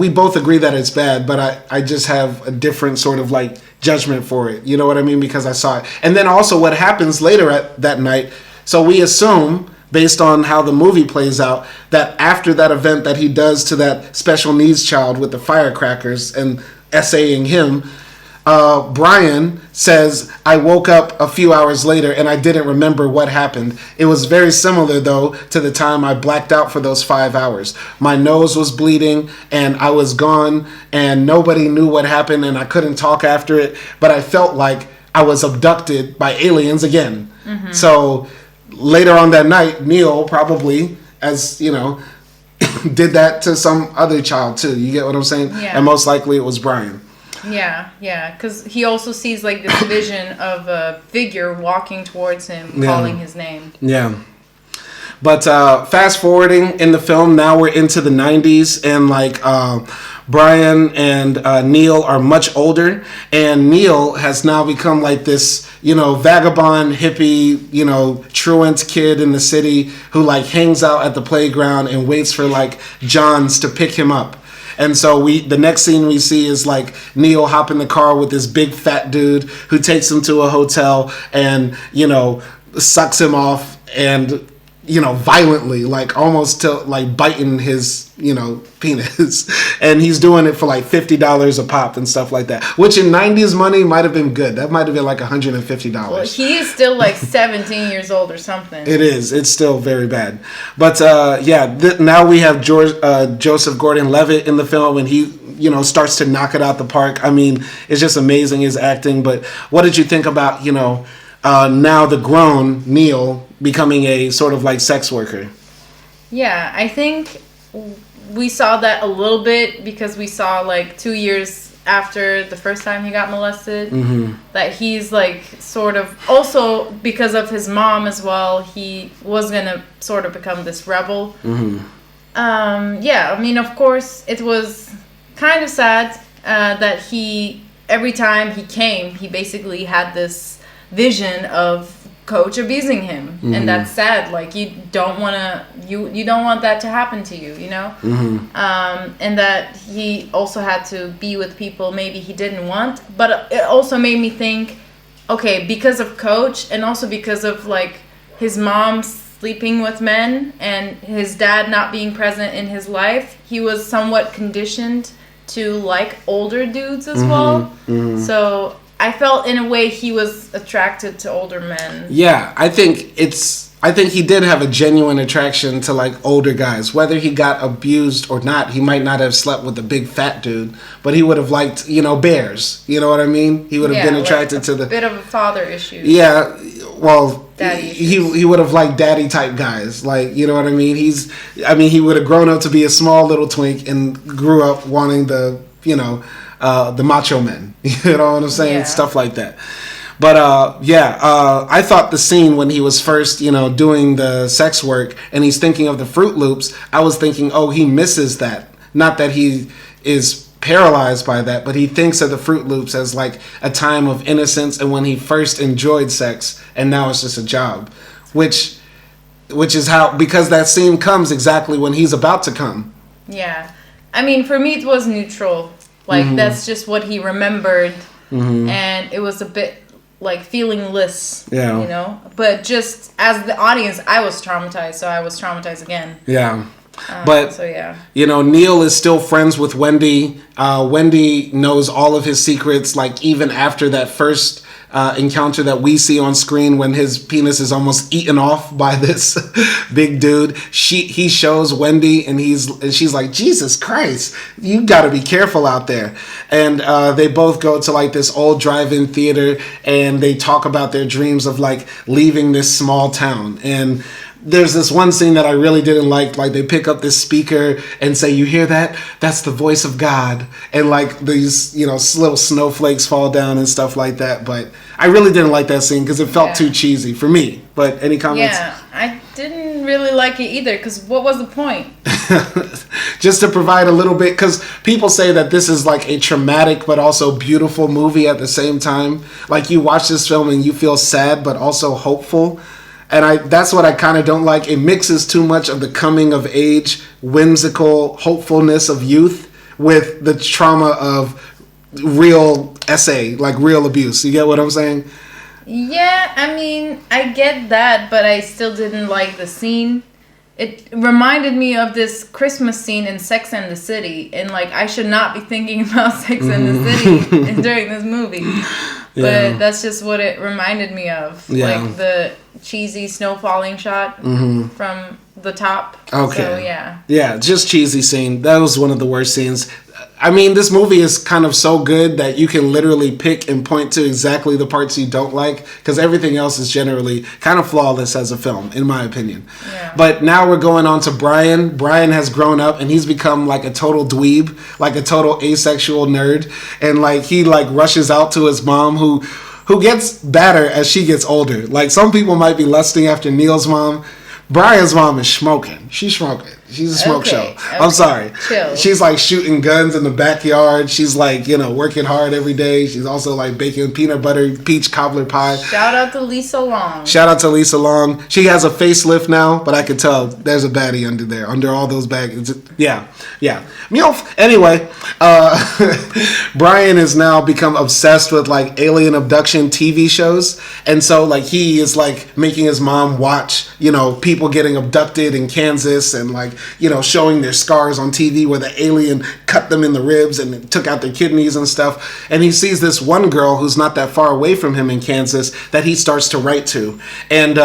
both agree that it's bad, but I just have a different sort of like judgment for it. You know what I mean? Because I saw it. And then also what happens later at that night. So we assume, based on how the movie plays out, that after that event that he does to that special needs child with the firecrackers and essaying him, Brian says, I woke up a few hours later and I didn't remember what happened. It was very similar, though, to the time I blacked out for those 5 hours. My nose was bleeding and I was gone and nobody knew what happened and I couldn't talk after it, but I felt like I was abducted by aliens again. Mm-hmm. So later on that night, Neil probably, as you know, did that to some other child too. You get what I'm saying? Yeah. And most likely it was Brian. Yeah, because he also sees like this vision of a figure walking towards him, calling his name. Yeah. But fast forwarding in the film, now we're into the 90s, and like Brian and Neil are much older, and Neil has now become like this, you know, vagabond hippie, you know, truant kid in the city who like hangs out at the playground and waits for like Johns to pick him up. And so the next scene we see is like Neil hop in the car with this big fat dude who takes him to a hotel and, you know, sucks him off and, you know, violently, like almost to like biting his, you know, penis. And he's doing it for like $50 a pop and stuff like that, which in 90s money might have been good. That might have been like $150. Well, he is still like 17 years old or something. It is. It's still very bad. But now we have Joseph Gordon-Levitt in the film, and he, you know, starts to knock it out the park. I mean, it's just amazing, his acting. But what did you think about, you know, now the grown Neil becoming a sort of like sex worker? Yeah, I think we saw that a little bit because we saw like 2 years after the first time he got molested, that he's like sort of, also because of his mom as well, he was gonna sort of become this rebel. I mean, of course it was kind of sad that every time he came, he basically had this vision of coach abusing him, and that's sad. Like you don't want that to happen to you, you know. And that he also had to be with people maybe he didn't want, but it also made me think, okay, because of coach and also because of like his mom sleeping with men and his dad not being present in his life, he was somewhat conditioned to like older dudes as well. So I felt in a way he was attracted to older men. Yeah, I think he did have a genuine attraction to like older guys. Whether he got abused or not, he might not have slept with a big fat dude, but he would have liked, you know, bears. You know what I mean? He would have been attracted like to the bit of a father issue. Yeah, well, he would have liked daddy type guys. Like, you know what I mean? He would have grown up to be a small little twink and grew up wanting the, you know, the macho men, you know what I'm saying? Yeah. Stuff like that. But I thought the scene when he was first, you know, doing the sex work and he's thinking of the Fruit Loops, I was thinking, oh, he misses that. Not that he is paralyzed by that, but he thinks of the Fruit Loops as like a time of innocence and when he first enjoyed sex, and now it's just a job, which is how, because that scene comes exactly when he's about to come. Yeah. I mean, for me, it was neutral. Like, that's just what he remembered. And it was a bit, like, feelingless, you know? But just, as the audience, I was traumatized, so I was traumatized again. Yeah. You know, Neil is still friends with Wendy. Wendy knows all of his secrets, like, even after that first encounter that we see on screen when his penis is almost eaten off by this big dude. He shows Wendy, and she's like, Jesus Christ, you got to be careful out there. And they both go to like this old drive-in theater, and they talk about their dreams of like leaving this small town. And there's this one scene that I really didn't like. Like, they pick up this speaker and say, "You hear that? That's the voice of God." And like these, little snowflakes fall down and stuff like that. But I really didn't like that scene because it felt too cheesy for me. But any comments? Yeah, I didn't really like it either, because what was the point? Just to provide a little bit, because people say that this is like a traumatic but also beautiful movie at the same time. Like, you watch this film and you feel sad but also hopeful. And that's what I kind of don't like. It mixes too much of the coming of age, whimsical hopefulness of youth with the trauma of real like real abuse. You get what I'm saying? Yeah, I mean, I get that, but I still didn't like the scene. It reminded me of this Christmas scene in Sex and the City, and like, I should not be thinking about Sex and the City during this movie. But that's just what it reminded me of. Yeah. Like the cheesy snow falling shot from the top. Okay. So, yeah. Yeah, just cheesy scene. That was one of the worst scenes. I mean, this movie is kind of so good that you can literally pick and point to exactly the parts you don't like, because everything else is generally kind of flawless as a film, in my opinion. Yeah. But now we're going on to Brian. Brian has grown up and he's become like a total dweeb, like a total asexual nerd. And like, he like rushes out to his mom who gets badder as she gets older. Like, some people might be lusting after Neil's mom. Brian's mom is smoking. She's smoking. She's a smoke show. Okay. I'm sorry. Chill. She's like shooting guns in the backyard. She's like, working hard every day. She's also like baking peanut butter peach cobbler pie. Shout out to Lisa Long. She has a facelift now, but I could tell there's a baddie under there, under all those bags. Yeah. MILF. Anyway, Brian has now become obsessed with like alien abduction TV shows. And so like, he is like making his mom watch, people getting abducted in Kansas, and like, showing their scars on TV where the alien cut them in the ribs and took out their kidneys and stuff. And he sees this one girl who's not that far away from him in Kansas that he starts to write to. And,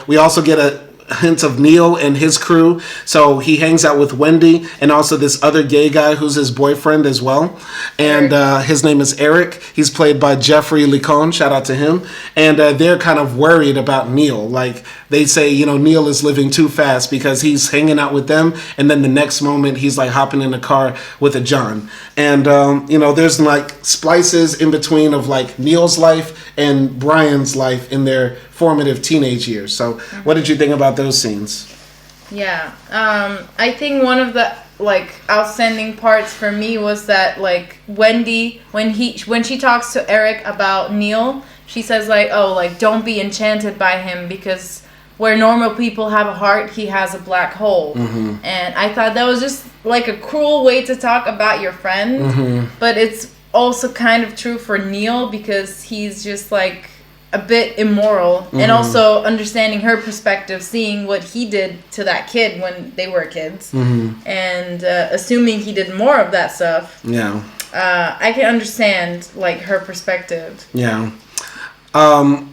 we also get a hint of Neil and his crew. So he hangs out with Wendy and also this other gay guy who's his boyfriend as well. And his name is Eric. He's played by Jeffrey Licone. Shout out to him. And they're kind of worried about Neil. Like, they say, Neil is living too fast because he's hanging out with them. And then the next moment he's like hopping in a car with a John. And, there's like splices in between of like Neil's life and Brian's life in their formative teenage years. So what did you think about those scenes? Yeah. I think one of the like outstanding parts for me was that like Wendy, when she talks to Eric about Neil, she says like, "Oh, like, don't be enchanted by him, because where normal people have a heart, he has a black hole." And I thought that was just like a cruel way to talk about your friend. But it's also kind of true for Neil, because he's just like a bit immoral, and also understanding her perspective, seeing what he did to that kid when they were kids, and assuming he did more of that stuff. Yeah. I can understand like her perspective. Yeah. Go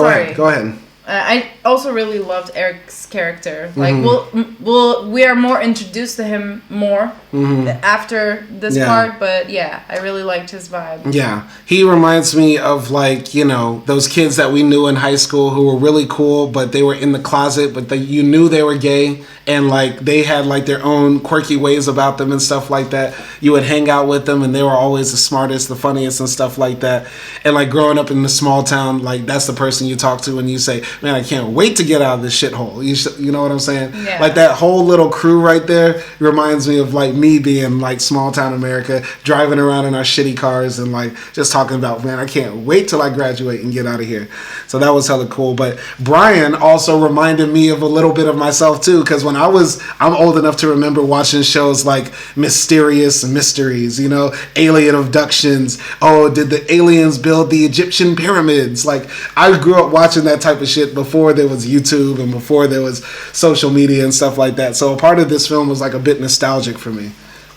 ahead. I also really loved Eric's character. Like, we are more introduced to him more after this part, but yeah, I really liked his vibe. Yeah, he reminds me of like, those kids that we knew in high school who were really cool, but they were in the closet, but you knew they were gay, and like they had like their own quirky ways about them and stuff like that. You would hang out with them and they were always the smartest, the funniest and stuff like that. And like growing up in the small town, like that's the person you talk to and you say, "Man, I can't wait to get out of this shithole." You know what I'm saying? Yeah. Like that whole little crew right there reminds me of like me being like small town America, driving around in our shitty cars and like just talking about, "Man, I can't wait till I graduate and get out of here." So that was hella cool. But Brian also reminded me of a little bit of myself too, because when I'm old enough to remember watching shows like Mysterious Mysteries, alien abductions. Oh, did the aliens build the Egyptian pyramids? Like, I grew up watching that type of shit before there was YouTube and before there was social media and stuff like that. So a part of this film was like a bit nostalgic for me.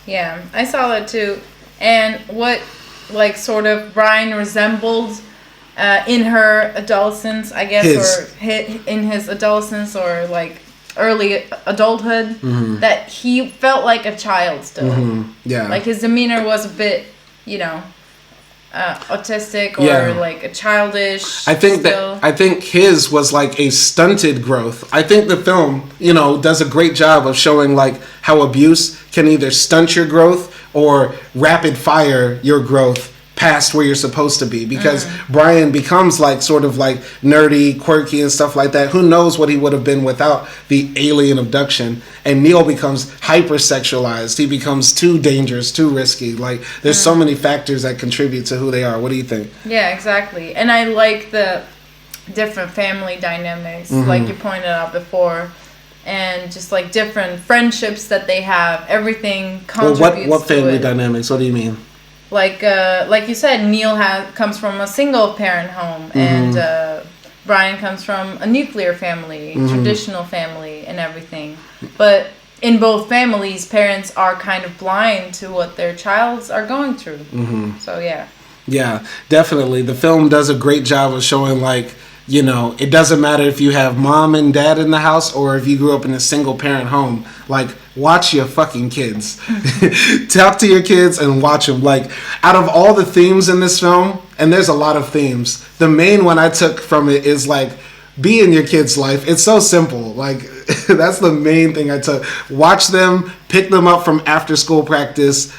Yeah, I saw that too. And what like sort of Brian resembled in her adolescence, I guess, in his adolescence or like early adulthood, that he felt like a child still. Yeah. Like his demeanor was a bit, autistic or like a childish. I think his was like a stunted growth. I think the film, does a great job of showing like how abuse can either stunt your growth or rapid fire your growth past where you're supposed to be, because Brian becomes like sort of like nerdy, quirky and stuff like that. Who knows what he would have been without the alien abduction? And Neil becomes hypersexualized. He becomes too dangerous, too risky. Like there's so many factors that contribute to who they are. What do you think? Yeah, exactly. And I like the different family dynamics, like you pointed out before, and just like different friendships that they have. Everything contributes. What family to it. dynamics? What do you mean? Like you said, Neil comes from a single parent home, and Brian comes from a nuclear family, traditional family, and everything. But in both families, parents are kind of blind to what their childs are going through. So yeah. Yeah, definitely. The film does a great job of showing like, it doesn't matter if you have mom and dad in the house or if you grew up in a single parent home. Like, watch your fucking kids. Talk to your kids and watch them. Like, out of all the themes in this film, and there's a lot of themes, the main one I took from it is like, be in your kid's life. It's so simple. Like, that's the main thing I took. Watch them, pick them up from after school practice,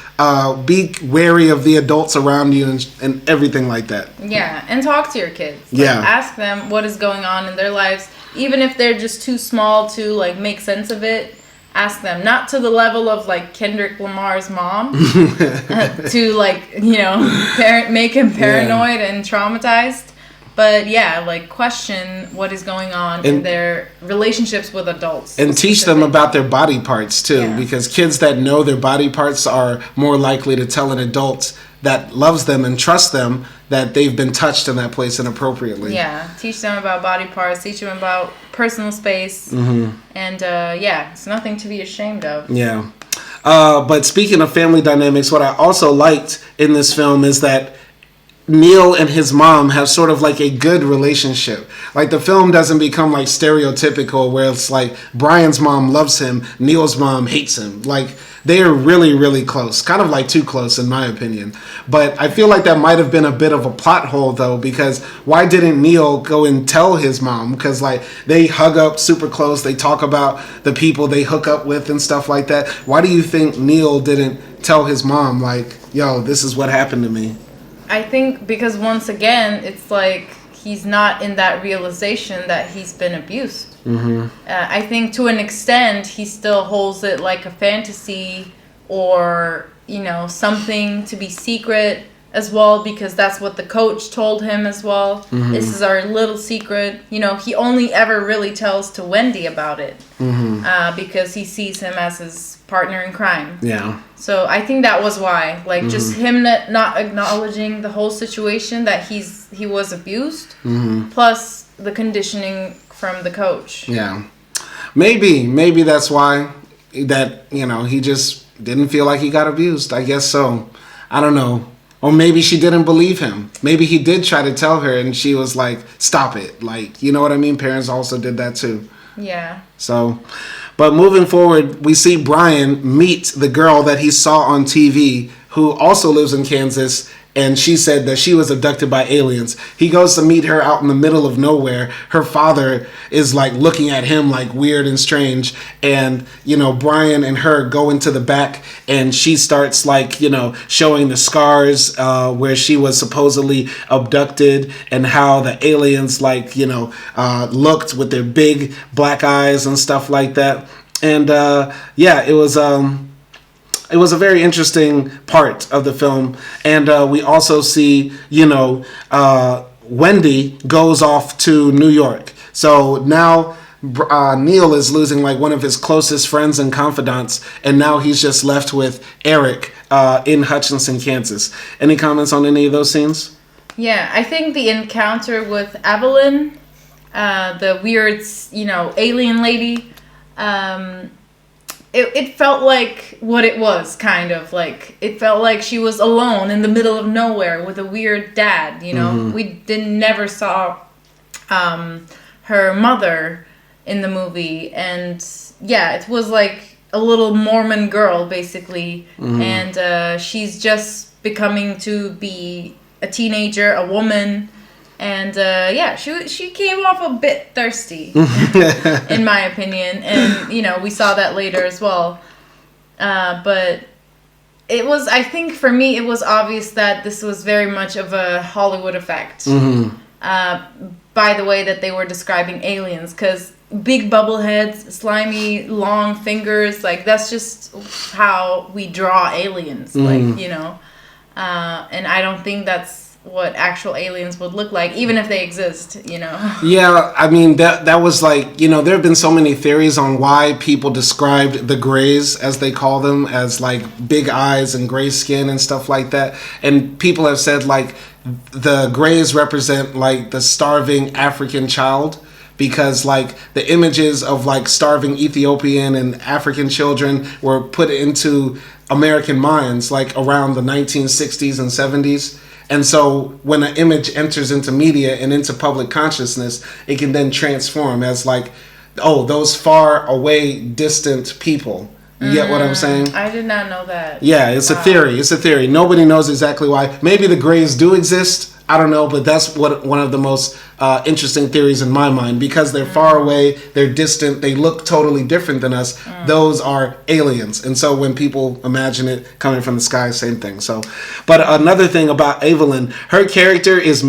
be wary of the adults around you and everything like that. Yeah, and talk to your kids. Ask them what is going on in their lives, even if they're just too small to like make sense of it. Ask them, not to the level of like Kendrick Lamar's mom, to like make him paranoid and traumatized. But like question what is going on in their relationships with adults. And teach them about their body parts too, because kids that know their body parts are more likely to tell an adult that loves them and trusts them that they've been touched in that place inappropriately. Yeah, teach them about body parts, teach them about personal space, and it's nothing to be ashamed of. Yeah. But speaking of family dynamics, what I also liked in this film is that Neil and his mom have sort of like a good relationship. Like the film doesn't become like stereotypical where it's like Brian's mom loves him, Neil's mom hates him. Like they are really, really close. Kind of like too close in my opinion. But I feel like that might have been a bit of a plot hole though, because why didn't Neil go and tell his mom? Because like they hug up super close. They talk about the people they hook up with and stuff like that. Why do you think Neil didn't tell his mom like, yo, this is what happened to me? I think because once again, it's like he's not in that realization that he's been abused. I think to an extent, he still holds it like a fantasy or, something to be secret as well, because that's what the coach told him as well. This is our little secret. He only ever really tells to Wendy about it because he sees him as his partner in crime. Yeah. So I think that was why, like, just him not acknowledging the whole situation that he was abused, plus the conditioning from the coach. Yeah, maybe that's why that he just didn't feel like he got abused. I guess so. I don't know. Or maybe she didn't believe him. Maybe he did try to tell her, and she was like, "Stop it!" Like, you know what I mean? Parents also did that too. Yeah. So. But moving forward, we see Brian meet the girl that he saw on TV who also lives in Kansas, and she said that she was abducted by aliens. He goes to meet her out in the middle of nowhere. Her father is like looking at him like weird and strange. And, Brian and her go into the back, and she starts like, showing the scars where she was supposedly abducted, and how the aliens like, looked with their big black eyes and stuff like that. And it was a very interesting part of the film. And we also see, Wendy goes off to New York. So now Neil is losing like one of his closest friends and confidants. And now he's just left with Eric in Hutchinson, Kansas. Any comments on any of those scenes? Yeah, I think the encounter with Evelyn, the weird, alien lady, it felt like what it was, kind of. Like, it felt like she was alone in the middle of nowhere with a weird dad, you know? We never saw her mother in the movie. And, yeah, it was like a little Mormon girl, basically. And she's just becoming to be a teenager, a woman. And yeah, she came off a bit thirsty, in my opinion. And, you know, we saw that later as well. But it was, I think for me, it was obvious that this was very much of a Hollywood effect. By the way that they were describing aliens. Because big bubble heads, slimy, long fingers, like, that's just how we draw aliens. Like, you know. And I don't think that's what actual aliens would look like, even if they exist, you know. Yeah, I mean, that was like, you know, there have been so many theories on why people described the Greys, as they call them, as like big eyes and gray skin and stuff like that. And people have said like the Greys represent like the starving African child, because like the images of like starving Ethiopian and African children were put into American minds like around the 1960s and 70s. And so when an image enters into media and into public consciousness, it can then transform as like, oh, those far away, distant people. You get what I'm saying? I did not know that. Yeah, it's a theory. It's a theory. Nobody knows exactly why. Maybe the Greys do exist. I don't know, but that's one of the most interesting theories in my mind, because they're far away, they're distant, they look totally different than us. Those are aliens, and so when people imagine it coming from the sky, same thing. So, but another thing about Evelyn, her character is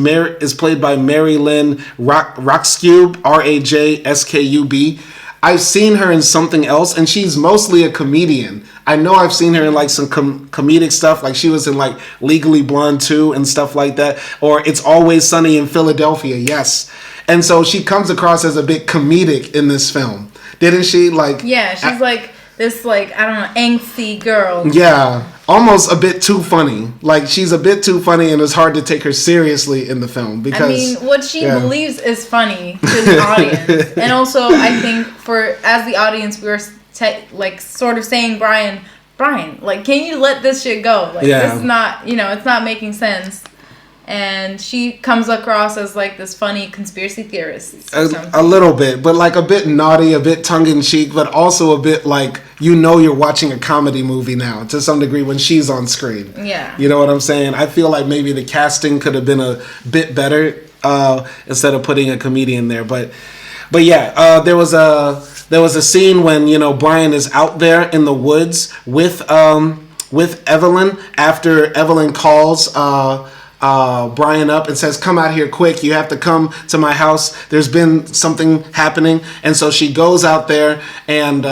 played by Mary Lynn Roxkube, Rajskub. I've seen her in something else, and she's mostly a comedian. I know I've seen her in like some comedic stuff, like she was in like Legally Blonde 2 and stuff like that, or It's Always Sunny in Philadelphia, yes. And so she comes across as a bit comedic in this film, didn't she? Like, yeah, she's like this, like, I don't know, angsty girl. Yeah, almost a bit too funny. Like, she's a bit too funny, and it's hard to take her seriously in the film because, I mean, what she believes is funny to the audience. And also, I think as the audience, we were like sort of saying, Brian, like, can you let this shit go? Like, this is not, you know, it's not making sense. And she comes across as like this funny conspiracy theorist. A little bit, but like a bit naughty, a bit tongue-in-cheek, but also a bit like, you know, you're watching a comedy movie now to some degree when she's on screen. Yeah. You know what I'm saying? I feel like maybe the casting could have been a bit better instead of putting a comedian there. But yeah, there was a scene when, you know, Brian is out there in the woods with Evelyn after Evelyn calls Brian up and says, come out here quick, you have to come to my house, there's been something happening. And so she goes out there, and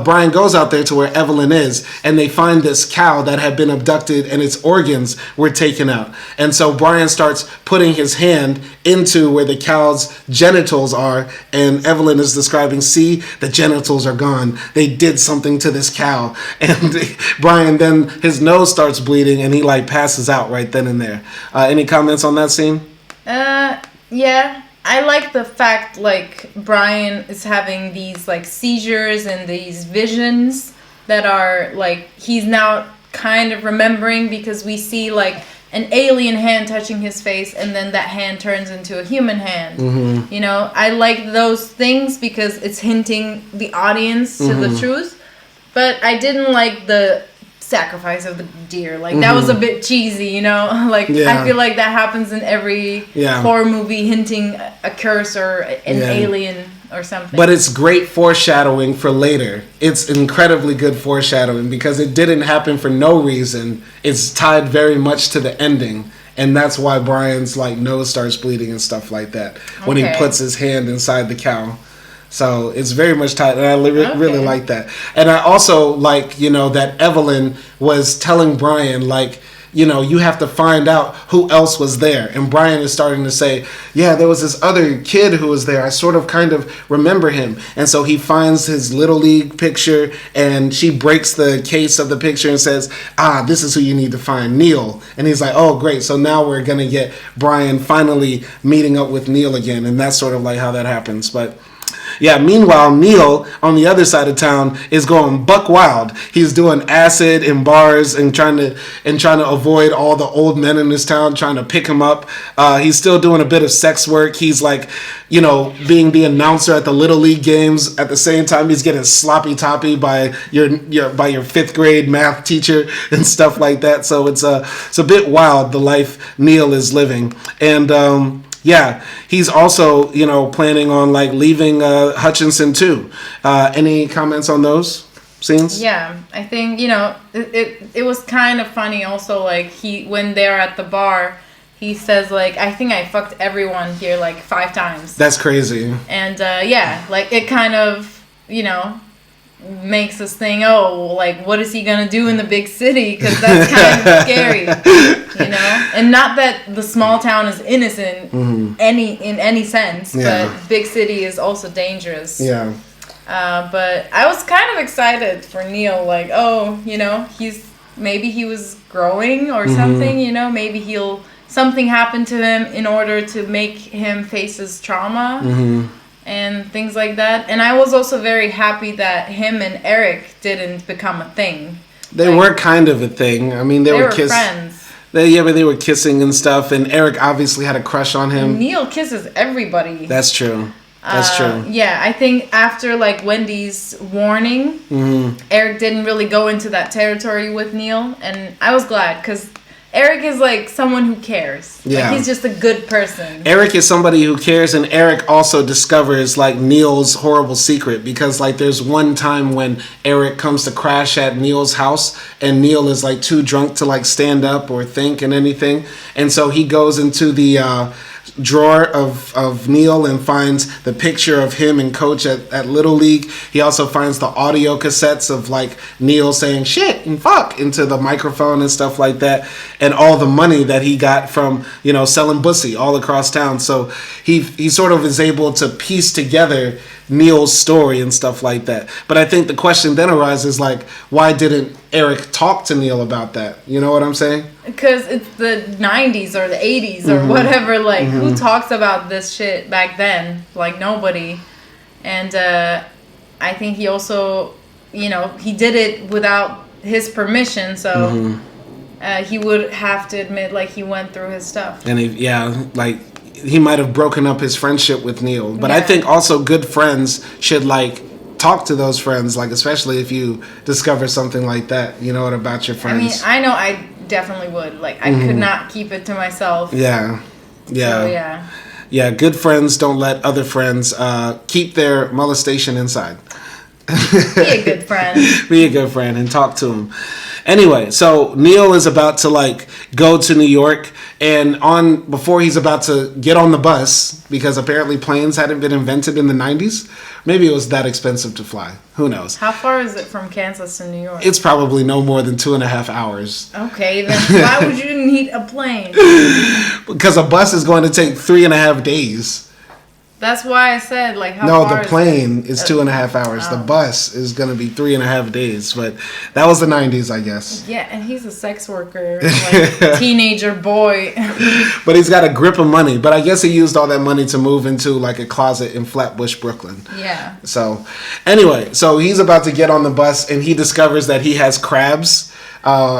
Brian goes out there to where Evelyn is, and they find this cow that had been abducted and its organs were taken out. And so Brian starts putting his hand into where the cow's genitals are, and Evelyn is describing, see, the genitals are gone, they did something to this cow. And Brian, then his nose starts bleeding and he like passes out right then and there. Any comments on that scene? Yeah, I like the fact like Brian is having these like seizures and these visions that are like he's now kind of remembering, because we see like an alien hand touching his face, and then that hand turns into a human hand. Mm-hmm. You know, I like those things because it's hinting the audience to the truth. But I didn't like the sacrifice of the deer. Like, that was a bit cheesy, you know? Like, I feel like that happens in every horror movie, hinting a curse or an alien or something. But it's great foreshadowing for later. It's incredibly good foreshadowing because it didn't happen for no reason. It's tied very much to the ending. And that's why Brian's, like, nose starts bleeding and stuff like that when he puts his hand inside the cow. So it's very much tight, and I really like that. And I also like, you know, that Evelyn was telling Brian, like, you know, you have to find out who else was there. And Brian is starting to say, yeah, there was this other kid who was there. I sort of kind of remember him. And so he finds his Little League picture, and she breaks the case of the picture and says, this is who you need to find, Neil. And he's like, oh, great. So now we're going to get Brian finally meeting up with Neil again. And that's sort of like how that happens. But Yeah, meanwhile, Neil on the other side of town is going buck wild. He's doing acid in bars and trying to avoid all the old men in his town, trying to pick him up. He's still doing a bit of sex work. He's like, being the announcer at the Little League games. At the same time, he's getting sloppy toppy by your fifth grade math teacher and stuff like that. So it's a bit wild, the life Neil is living. And he's also, planning on like leaving Hutchinson too. Any comments on those scenes? Yeah, I think, it was kind of funny also, like when they're at the bar, he says like, I think I fucked everyone here like 5 times. That's crazy. And like it kind of, makes us think, oh, like what is he gonna do in the big city? Because that's kind of scary, And not that the small town is innocent in any sense, but big city is also dangerous. Yeah. But I was kind of excited for Neil, like, oh, maybe he was growing or something, maybe something happened to him in order to make him face his trauma. And things like that. And I was also very happy that him and Eric didn't become a thing. They were kind of a thing. I mean, they were friends. But they were kissing and stuff. And Eric obviously had a crush on him. Neil kisses everybody. That's true. That's true. Yeah, I think after like Wendy's warning, Eric didn't really go into that territory with Neil. And I was glad because Eric is like someone who cares. Yeah. Like he's just a good person. Eric is somebody who cares, and Eric also discovers like Neil's horrible secret because like there's one time when Eric comes to crash at Neil's house and Neil is like too drunk to like stand up or think and anything. And so he goes into the drawer of Neil and finds the picture of him and Coach at Little League. He also finds the audio cassettes of like Neil saying shit and fuck into the microphone and stuff like that, and all the money that he got from selling bussy all across town. So he sort of is able to piece together Neil's story and stuff like that. But I think the question then arises like, why didn't Eric talk to Neil about that? You know what I'm saying? Because it's the 90s or the 80s or whatever. Like, who talks about this shit back then? Like, nobody. And I think he also, he did it without his permission. So he would have to admit, like, he went through his stuff. And he might have broken up his friendship with Neil. But I think also good friends should like talk to those friends, like especially if you discover something like that, about your friends. I mean, I know I definitely would. Like, I could not keep it to myself. Yeah. So, yeah. Yeah, good friends don't let other friends keep their molestation inside. Be a good friend. Be a good friend and talk to him. Anyway, so Neil is about to like go to New York, and before he's about to get on the bus, because apparently planes hadn't been invented in the 90s. Maybe it was that expensive to fly. Who knows? How far is it from Kansas to New York? It's probably no more than 2.5 hours. Okay, then why would you need a plane? Because a bus is going to take 3.5 days. That's why I said, like, how far? No, the plane is 2.5 hours. The bus is going to be 3.5 days. But that was the 90s, I guess. Yeah, and he's a sex worker, like, teenager boy. But he's got a grip of money. But I guess he used all that money to move into, like, a closet in Flatbush, Brooklyn. Yeah. So, anyway, so he's about to get on the bus, and he discovers that he has crabs.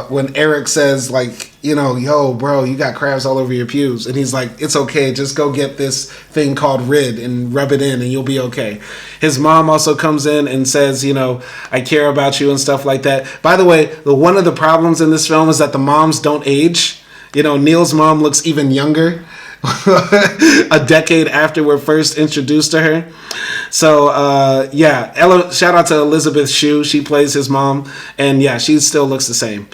When Eric says, like, yo, bro, you got crabs all over your pubes. And he's like, it's okay. Just go get this thing called Rid and rub it in and you'll be okay. His mom also comes in and says, I care about you and stuff like that. By the way, one of the problems in this film is that the moms don't age. Neil's mom looks even younger. A decade after we're first introduced to her. So shout out to Elizabeth Shue. She plays his mom, and she still looks the same.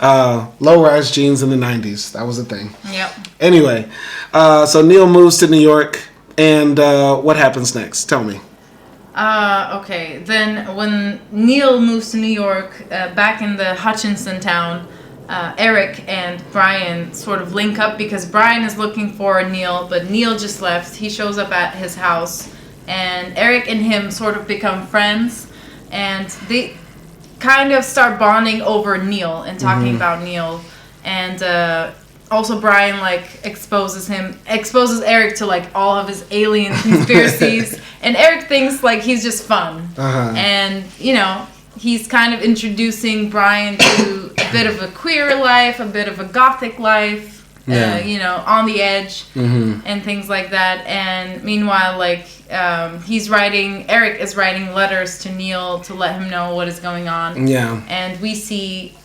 Low-rise jeans in the 90s, that was a thing. Yep. Anyway, so Neil moves to New York, and what happens next? Tell me. Okay, then when Neil moves to New York, back in the Hutchinson town, Eric and Brian sort of link up because Brian is looking for Neil, but Neil just left. He shows up at his house, and Eric and him sort of become friends, and they kind of start bonding over Neil and talking about Neil. And also Brian like exposes Eric to like all of his alien conspiracies, and Eric thinks like he's just fun, and you know, he's kind of introducing Brian to a bit of a queer life, a bit of a gothic life. You know, on the edge, and things like that. And meanwhile, like, Eric is writing letters to Neil to let him know what is going on. Yeah. And we see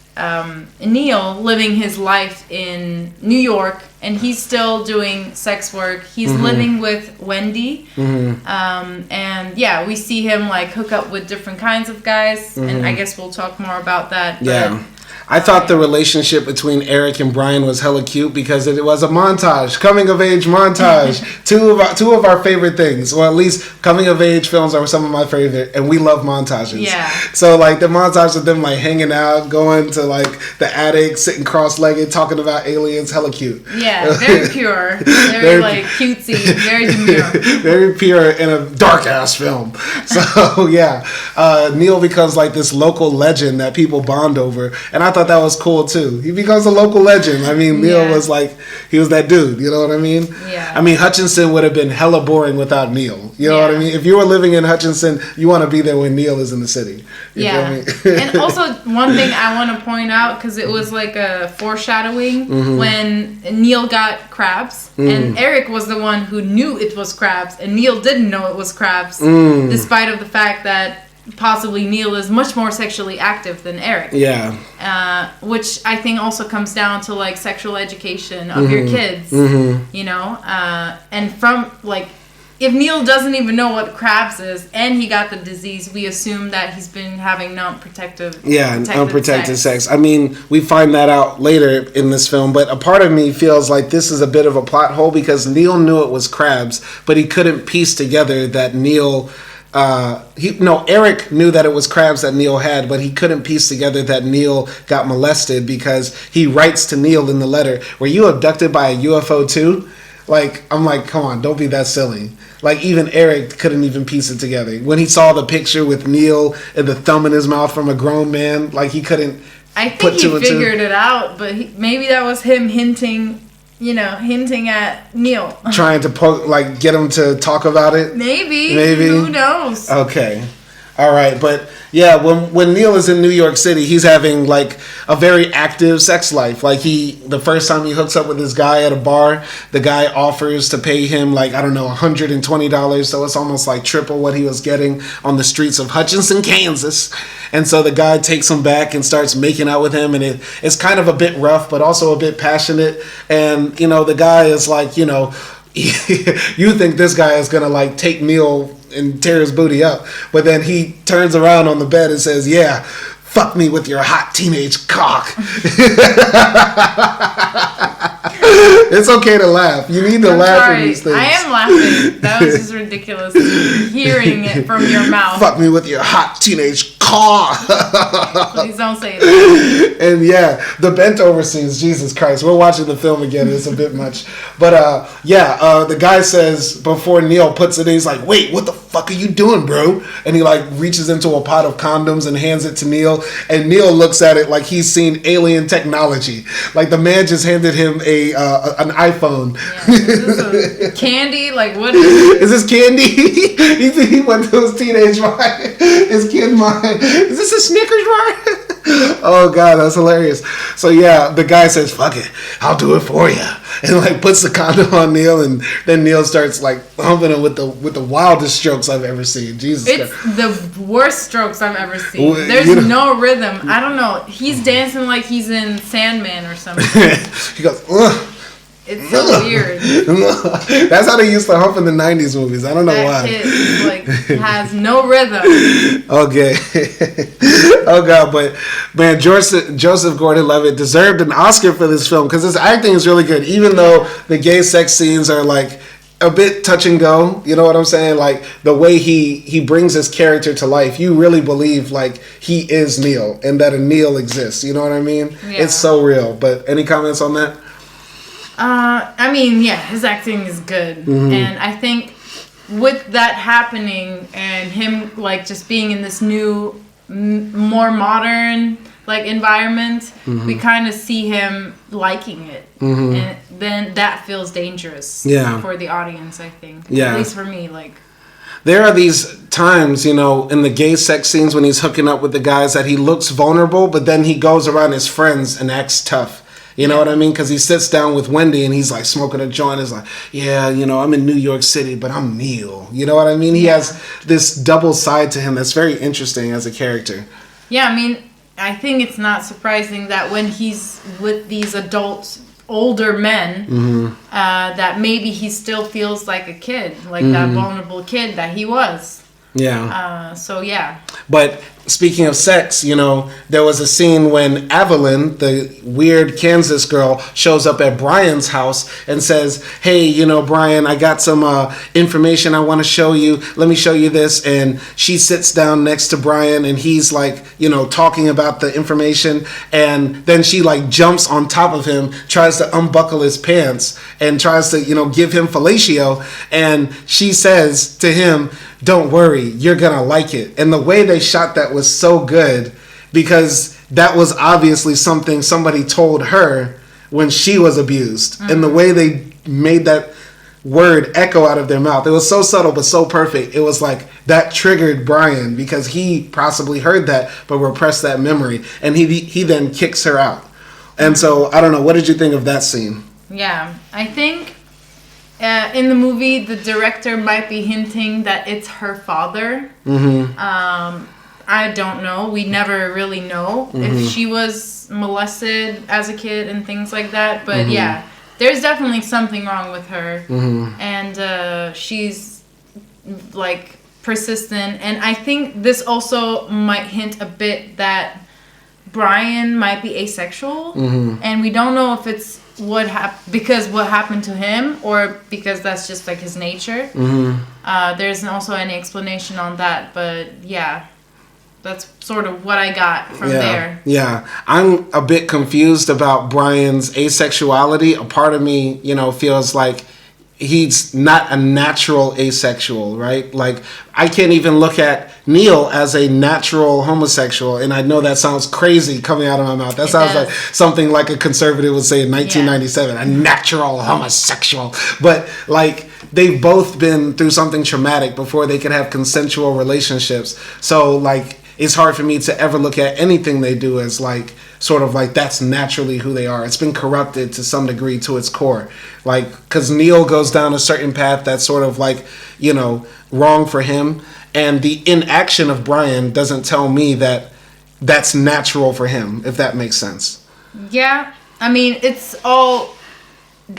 Neil living his life in New York, and he's still doing sex work. He's living with Wendy. And yeah, we see him like hook up with different kinds of guys, and I guess we'll talk more about that. Yeah. I thought the relationship between Eric and Brian was hella cute because it was a montage, coming of age montage. two of our favorite things, or at least coming of age films are some of my favorite, and we love montages. Yeah. So like the montage of them like hanging out, going to like the attic, sitting cross-legged, talking about aliens, hella cute. Yeah, very pure, very like cutesy, very demure. Very pure in a dark ass film. So yeah, Neil becomes like this local legend that people bond over, and I thought that was cool too. He becomes a local legend. I mean, Neil was like, he was that dude, you know what I mean? Yeah. I mean, Hutchinson would have been hella boring without Neil. You know what I mean? If you were living in Hutchinson, you want to be there when Neil is in the city. You feel me? And also, one thing I want to point out, because it was like a foreshadowing when Neil got crabs, and Eric was the one who knew it was crabs, and Neil didn't know it was crabs, despite of the fact that possibly Neil is much more sexually active than Eric. Yeah. Which I think also comes down to like sexual education of your kids, you know? And from like, if Neil doesn't even know what crabs is and he got the disease, we assume that he's been having unprotected sex. I mean, we find that out later in this film, but a part of me feels like this is a bit of a plot hole because Neil knew it was crabs, but he couldn't piece together that Eric knew that it was crabs that Neil had, but he couldn't piece together that Neil got molested because he writes to Neil in the letter, "Were you abducted by a UFO too?" Like, I'm like, come on, don't be that silly. Like, even Eric couldn't even piece it together. When he saw the picture with Neil and the thumb in his mouth from a grown man, like, he couldn't I think he figured it out, but maybe that was him hinting at Neil. Trying to get him to talk about it? Maybe. Who knows? Okay. All right. But yeah, when Neil is in New York City, he's having like a very active sex life. Like the first time he hooks up with this guy at a bar, the guy offers to pay him like, I don't know, $120. So it's almost like triple what he was getting on the streets of Hutchinson, Kansas. And so the guy takes him back and starts making out with him. And it's kind of a bit rough, but also a bit passionate. And, you know, the guy is like, you know, you think this guy is going to like take Neil and tear his booty up. But then he turns around on the bed and says, "Yeah, fuck me with your hot teenage cock." It's okay to laugh. You need to laugh at these things. I am laughing. That was just ridiculous. Hearing it from your mouth. Fuck me with your hot teenage cock. Please don't say that. And yeah, the bent over scenes, Jesus Christ. We're watching the film again. It's a bit much. But the guy says before Neil puts it in, he's like, "Wait, what the fuck are you doing, bro?" And he like reaches into a pot of condoms and hands it to Neil. And Neil looks at it like he's seen alien technology. Like the man just handed him an iPhone. Yeah, is this candy? Like what is this candy? He went to his teenage mind. His kid mind. Is this a Snickers bar? Oh God, that's hilarious. So yeah, the guy says, "Fuck it, I'll do it for you," and like puts the condom on Neil, and then Neil starts like humping him with the wildest strokes I've ever seen. Jesus It's Christ. The worst strokes I've ever seen. There's no rhythm. I don't know. He's dancing like he's in Sandman or something. He goes, "Ugh." It's so weird. That's how they used to hump in the 90s movies. I don't know why. That kid has no rhythm. Okay. Oh God, but man, Joseph Gordon-Levitt deserved an Oscar for this film because his acting is really good. Even though the gay sex scenes are like a bit touch and go, you know what I'm saying? Like the way he brings his character to life, you really believe like he is Neil and that a Neil exists. You know what I mean? Yeah. It's so real. But any comments on that? I mean, yeah, his acting is good. And I think with that happening and him like just being in this new, more modern, like environment, we kind of see him liking it, and then that feels dangerous for the audience, I think. At least for me, like. There are these times, you know, in the gay sex scenes when he's hooking up with the guys that he looks vulnerable, but then he goes around his friends and acts tough. You know what I mean? Because he sits down with Wendy and he's like smoking a joint. He's like, yeah, you know, I'm in New York City, but I'm Neil. You know what I mean? He has this double side to him that's very interesting as a character. Yeah, I mean, I think it's not surprising that when he's with these adults, older men, that maybe he still feels like a kid, like that vulnerable kid that he was. Yeah. So yeah. But speaking of sex, you know, there was a scene when Evelyn, the weird Kansas girl, shows up at Brian's house and says, hey, you know, Brian, I got some information I want to show you. Let me show you this. And she sits down next to Brian and he's like, you know, talking about the information. And then she like jumps on top of him, tries to unbuckle his pants and tries to, you know, give him fellatio. And she says to him, don't worry, you're gonna like it. And the way they shot that was so good because that was obviously something somebody told her when she was abused. And the way they made that word echo out of their mouth, it was so subtle but so perfect. It was like that triggered Brian because he possibly heard that but repressed that memory, and he then kicks her out. And so I don't know, what did you think of that scene? Yeah, I think in the movie, the director might be hinting that it's her father. I don't know. We never really know if she was molested as a kid and things like that. But yeah, there's definitely something wrong with her. And she's like persistent. And I think this also might hint a bit that Brian might be asexual. And we don't know if it's because what happened to him or because that's just like his nature. There isn't also any explanation on that, but yeah, that's sort of what I got from there. Yeah, I'm a bit confused about Brian's asexuality. A part of me, you know, feels like he's not a natural asexual, right? Like, I can't even look at Neil as a natural homosexual, and I know that sounds crazy coming out of my mouth. That sounds like something like a conservative would say in 1997, a natural homosexual. But, like, they've both been through something traumatic before they could have consensual relationships. So, like, it's hard for me to ever look at anything they do as, like, sort of like that's naturally who they are. It's been corrupted to some degree to its core. Like, because Neil goes down a certain path that's sort of like, you know, wrong for him. And the inaction of Brian doesn't tell me that that's natural for him, if that makes sense. Yeah. I mean, it's all,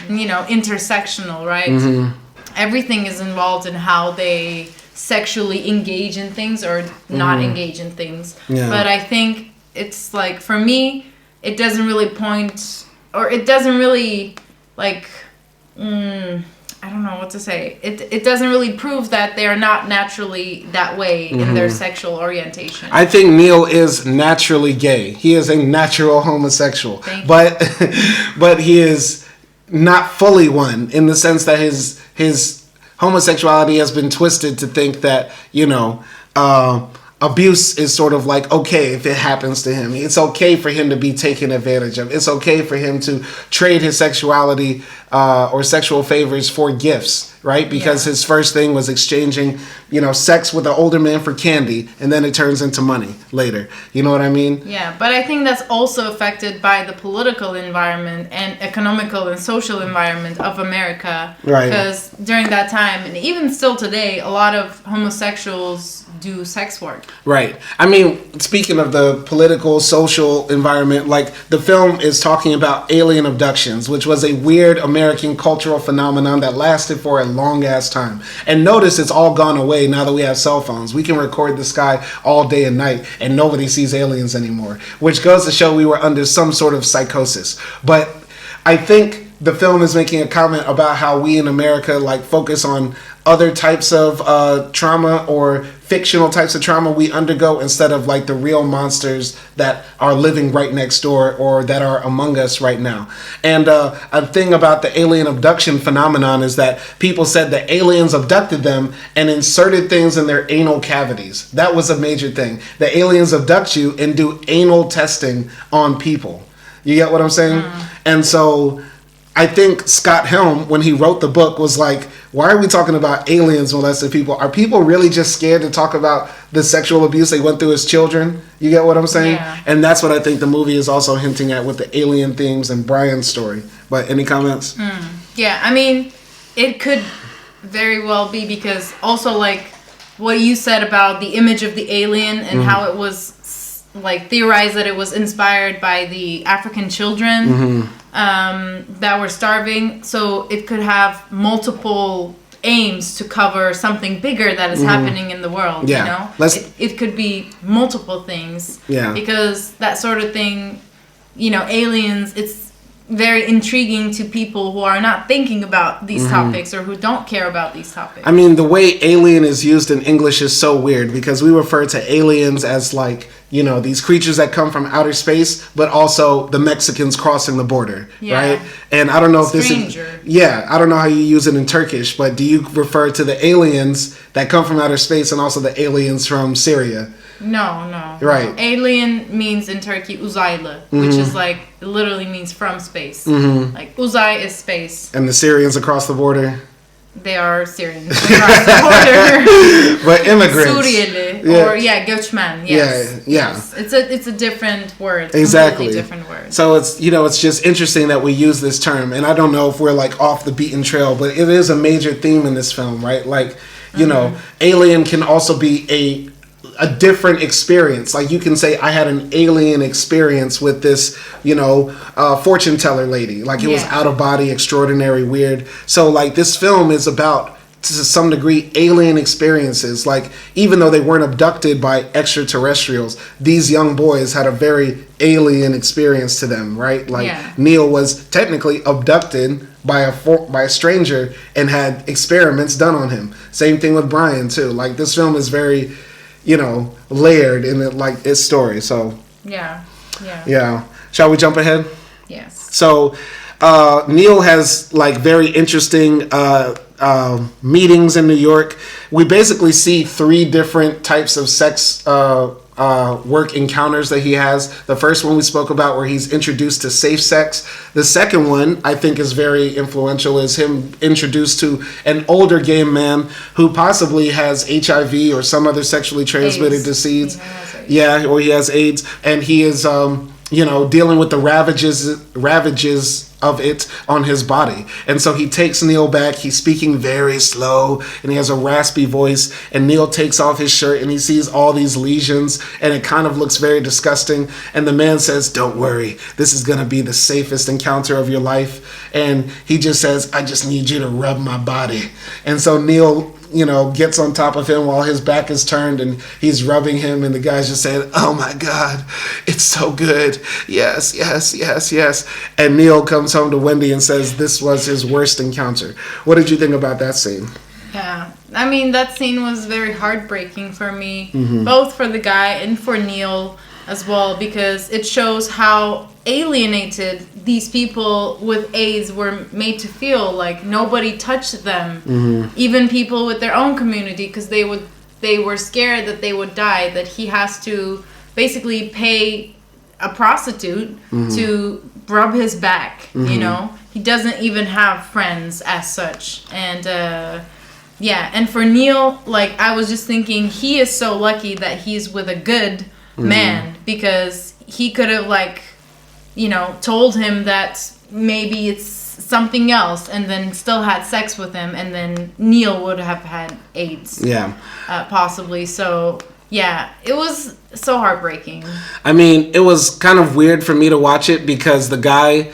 you know, intersectional, right? Everything is involved in how they sexually engage in things or not engage in things. But I think it's like, for me, it doesn't really point, or it doesn't really, like, I don't know what to say. It doesn't really prove that they're not naturally that way in their sexual orientation. I think Neil is naturally gay. He is a natural homosexual. But he is not fully one, in the sense that his homosexuality has been twisted to think that, you know, abuse is sort of like okay if it happens to him. It's okay for him to be taken advantage of. It's okay for him to trade his sexuality or sexual favors for gifts, right? Because his first thing was exchanging, you know, sex with an older man for candy, and then it turns into money later. You know what I mean? Yeah, but I think that's also affected by the political environment and economical and social environment of America. Right. Because during that time, and even still today, a lot of homosexuals do sex work. Right. I mean, speaking of the political, social environment, like, the film is talking about alien abductions, which was a weird American cultural phenomenon that lasted for a long ass time. And notice it's all gone away now that we have cell phones. We can record the sky all day and night and nobody sees aliens anymore, which goes to show we were under some sort of psychosis. But I think the film is making a comment about how we in America, like, focus on other types of trauma or fictional types of trauma we undergo instead of like the real monsters that are living right next door or that are among us right now. And a thing about the alien abduction phenomenon is that people said that aliens abducted them and inserted things in their anal cavities. That was a major thing. The aliens abduct you and do anal testing on people. You get what I'm saying? And so I think Scott Helm, when he wrote the book, was like, why are we talking about aliens molesting people? Are people really just scared to talk about the sexual abuse they went through as children? You get what I'm saying? Yeah. And that's what I think the movie is also hinting at with the alien themes and Brian's story. But any comments? Yeah, I mean, it could very well be because also like what you said about the image of the alien and how it was like theorized that it was inspired by the African children that were starving. So it could have multiple aims to cover something bigger that is happening in the world. Yeah. You know, it could be multiple things. Yeah. Because that sort of thing, you know, aliens, it's very intriguing to people who are not thinking about these topics or who don't care about these topics. I mean, the way alien is used in English is so weird because we refer to aliens as like, you know, these creatures that come from outer space, but also the Mexicans crossing the border, right? And I don't know if this is... I don't know how you use it in Turkish, but do you refer to the aliens that come from outer space and also the aliens from Syria? No. Right. Alien means in Turkey uzaylı, which is like, it literally means from space. Like uzay is space. And the Syrians across the border? They are Syrians across the border. But immigrants. Suriyeli or göçmen. Yes. Yes. It's a different word. Exactly. Completely different word. So it's, you know, it's just interesting that we use this term, and I don't know if we're like off the beaten trail, but it is a major theme in this film, right? Like, you know, alien can also be a different experience. Like you can say, I had an alien experience with this, you know, fortune teller lady. Like it was out of body, extraordinary, weird. So like this film is about, to some degree, alien experiences. Like even though they weren't abducted by extraterrestrials, these young boys had a very alien experience to them, right? Like Neil was technically abducted by a stranger and had experiments done on him. Same thing with Brian too. Like this film is very, you know, layered in it, like its story. So yeah. Shall we jump ahead? Yes. So Neil has like very interesting meetings in New York. We basically see 3 different types of sex work encounters that he has. The first one we spoke about where he's introduced to safe sex. The second one I think is very influential is him introduced to an older gay man who possibly has HIV or some other sexually transmitted disease. Yeah, or he has AIDS, and he is you know, dealing with the ravages of it on his body. And so he takes Neil back. He's speaking very slow and he has a raspy voice, and Neil takes off his shirt and he sees all these lesions and it kind of looks very disgusting. And the man says, don't worry, this is going to be the safest encounter of your life. And he just says, I just need you to rub my body. And so Neil, you know, gets on top of him while his back is turned and he's rubbing him, and the guy's just saying, oh my God, it's so good. Yes. And Neil comes home to Wendy and says this was his worst encounter. What did you think about that scene? Yeah, I mean, that scene was very heartbreaking for me, both for the guy and for Neil as well, because it shows how alienated these people with AIDS were made to feel. Like nobody touched them, even people with their own community, because they were scared that they would die, that he has to basically pay a prostitute to rub his back. You know, he doesn't even have friends as such. And and for Neil, like I was just thinking, he is so lucky that he's with a good man, because he could have, like, you know, told him that maybe it's something else and then still had sex with him, and then Neil would have had AIDS. Possibly. So yeah, it was so heartbreaking. I mean, it was kind of weird for me to watch it because the guy,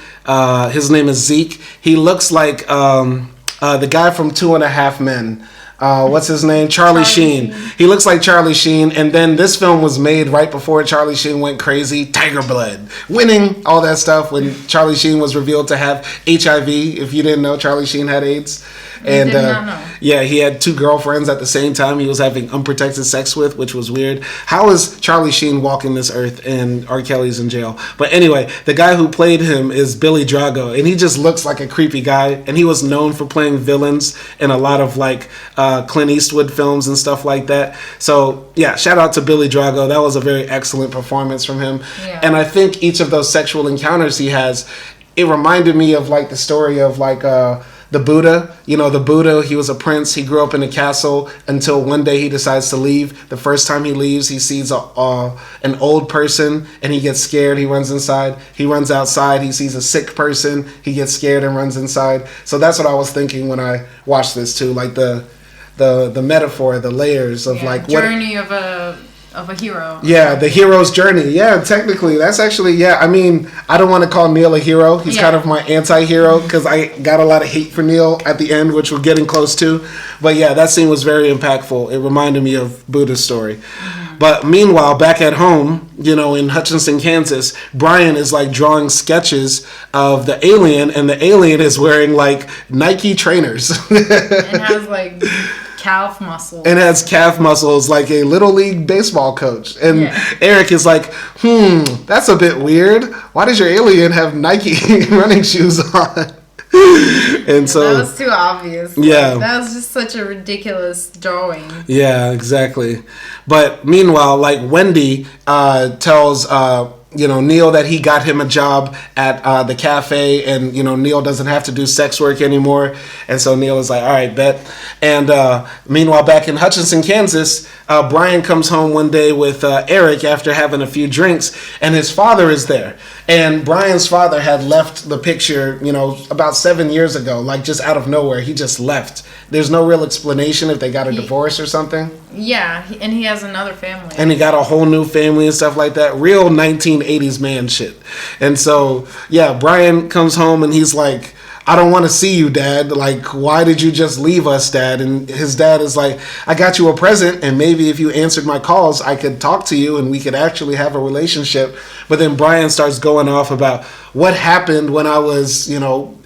his name is Zeke, he looks like the guy from 2.5 Men. What's his name? Charlie Sheen. He looks like Charlie Sheen. And then this film was made right before Charlie Sheen went crazy. Tiger Blood, Winning, all that stuff, when Charlie Sheen was revealed to have HIV. If you didn't know, Charlie Sheen had AIDS. And did not know. yeah, he had 2 girlfriends at the same time he was having unprotected sex with, which was weird. How is Charlie Sheen walking this earth and R. Kelly's in jail? But anyway, the guy who played him is Billy Drago, and he just looks like a creepy guy, and he was known for playing villains in a lot of like Clint Eastwood films and stuff like that. So yeah, shout out to Billy Drago. That was a very excellent performance from him. Yeah. And I think each of those sexual encounters he has, it reminded me of like the story of like the Buddha. You know, the Buddha, he was a prince. He grew up in a castle until one day he decides to leave. The first time he leaves, he sees an old person and he gets scared. He runs inside. He runs outside. He sees a sick person. He gets scared and runs inside. So that's what I was thinking when I watched this too. Like the metaphor, the layers of like what journey of a hero. Yeah, the hero's journey. Yeah, technically, that's actually, yeah. I mean, I don't want to call Neil a hero. He's kind of my anti-hero because I got a lot of hate for Neil at the end, which we're getting close to. But yeah, that scene was very impactful. It reminded me of Buddha's story. Mm-hmm. But meanwhile, back at home, you know, in Hutchinson, Kansas, Brian is like drawing sketches of the alien, and the alien is wearing like Nike trainers. And has like calf muscles. And has calf muscles like a little league baseball coach. And Eric is like, that's a bit weird. Why does your alien have Nike running shoes on? And so that was too obvious. Yeah. Like, that was just such a ridiculous drawing. Yeah, exactly. But meanwhile, like Wendy tells Neil that he got him a job at the cafe, and Neil doesn't have to do sex work anymore. And so Neil is like, all right, bet. And meanwhile, back in Hutchinson, Kansas, Brian comes home one day with Eric after having a few drinks, and his father is there. And Brian's father had left the picture, about 7 years ago, like just out of nowhere. He just left. There's no real explanation if they got a divorce or something. Yeah, and he has another family. And he got a whole new family and stuff like that. Real 1980s man shit. And so, yeah, Brian comes home and he's like, I don't want to see you, Dad. Like, why did you just leave us, Dad? And his dad is like, I got you a present, and maybe if you answered my calls, I could talk to you and we could actually have a relationship. But then Brian starts going off about what happened when I was,